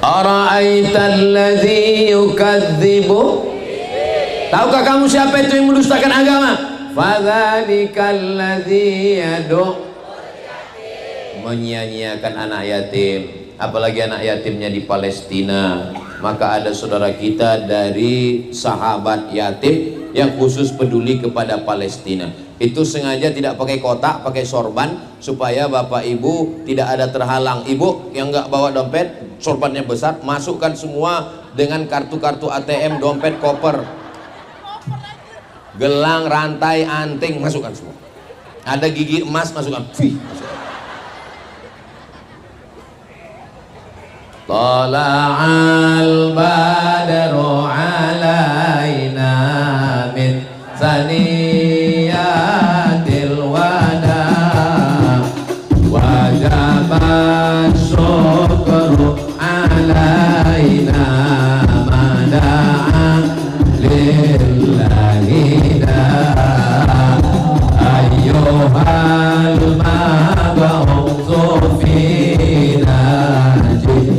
Ara'aital ladzi yukadzibu, tahukah kamu siapa itu yang mendustakan agama? Fadzalikal ladzi yad'u, menyia-nyiakan anak yatim, apalagi anak yatimnya di Palestina. Maka ada saudara kita dari sahabat yatim yang khusus peduli kepada Palestina. Itu sengaja tidak pakai kotak, pakai sorban, supaya bapak ibu tidak ada terhalang. Ibu yang nggak bawa dompet, sorbannya besar, masukkan semua dengan kartu-kartu ATM, dompet, koper, gelang, rantai, anting, masukkan semua. Ada gigi emas masukkan. Fih. Tala'al badru alaina min saniyatil wada wajabat syukru alaina mada'a lillahi da ayyuhal mab'utsu fina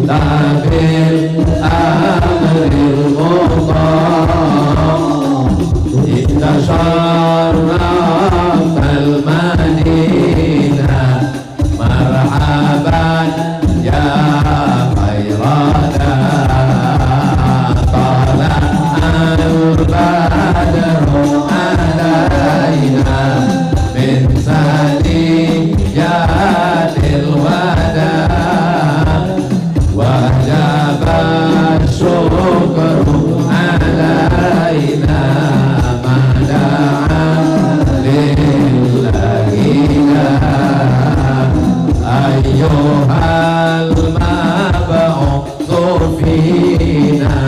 tabil amril muqam itasharrafal madinah marhaban ya khairana tala'al badru alaina min saniyatil wada wajabat syukru alaina mada'an lillahina ayyuhal mab'utsu fina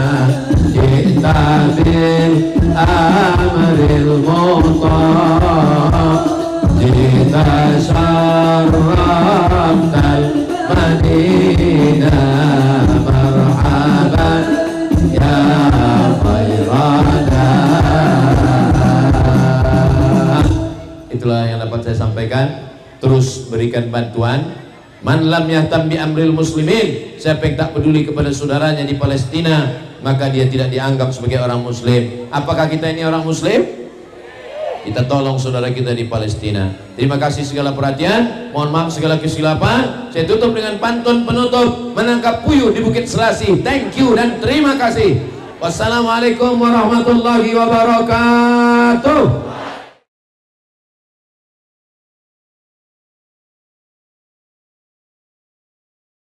ji'ta bil amril muqam ji'ta syarraftal madinah marhaban ya khairana. Itulah yang dapat saya sampaikan. Terus berikan bantuan. Man lam yahtam bi amril muslimin, siapa yang tak peduli kepada saudaranya di Palestina, maka dia tidak dianggap sebagai orang muslim. Apakah kita ini orang muslim? Kita tolong saudara kita di Palestina. Terima kasih segala perhatian. Mohon maaf segala kesilapan. Saya tutup dengan pantun penutup menangkap puyuh di Bukit Selasih. Thank you dan terima kasih. Wassalamualaikum warahmatullahi wabarakatuh.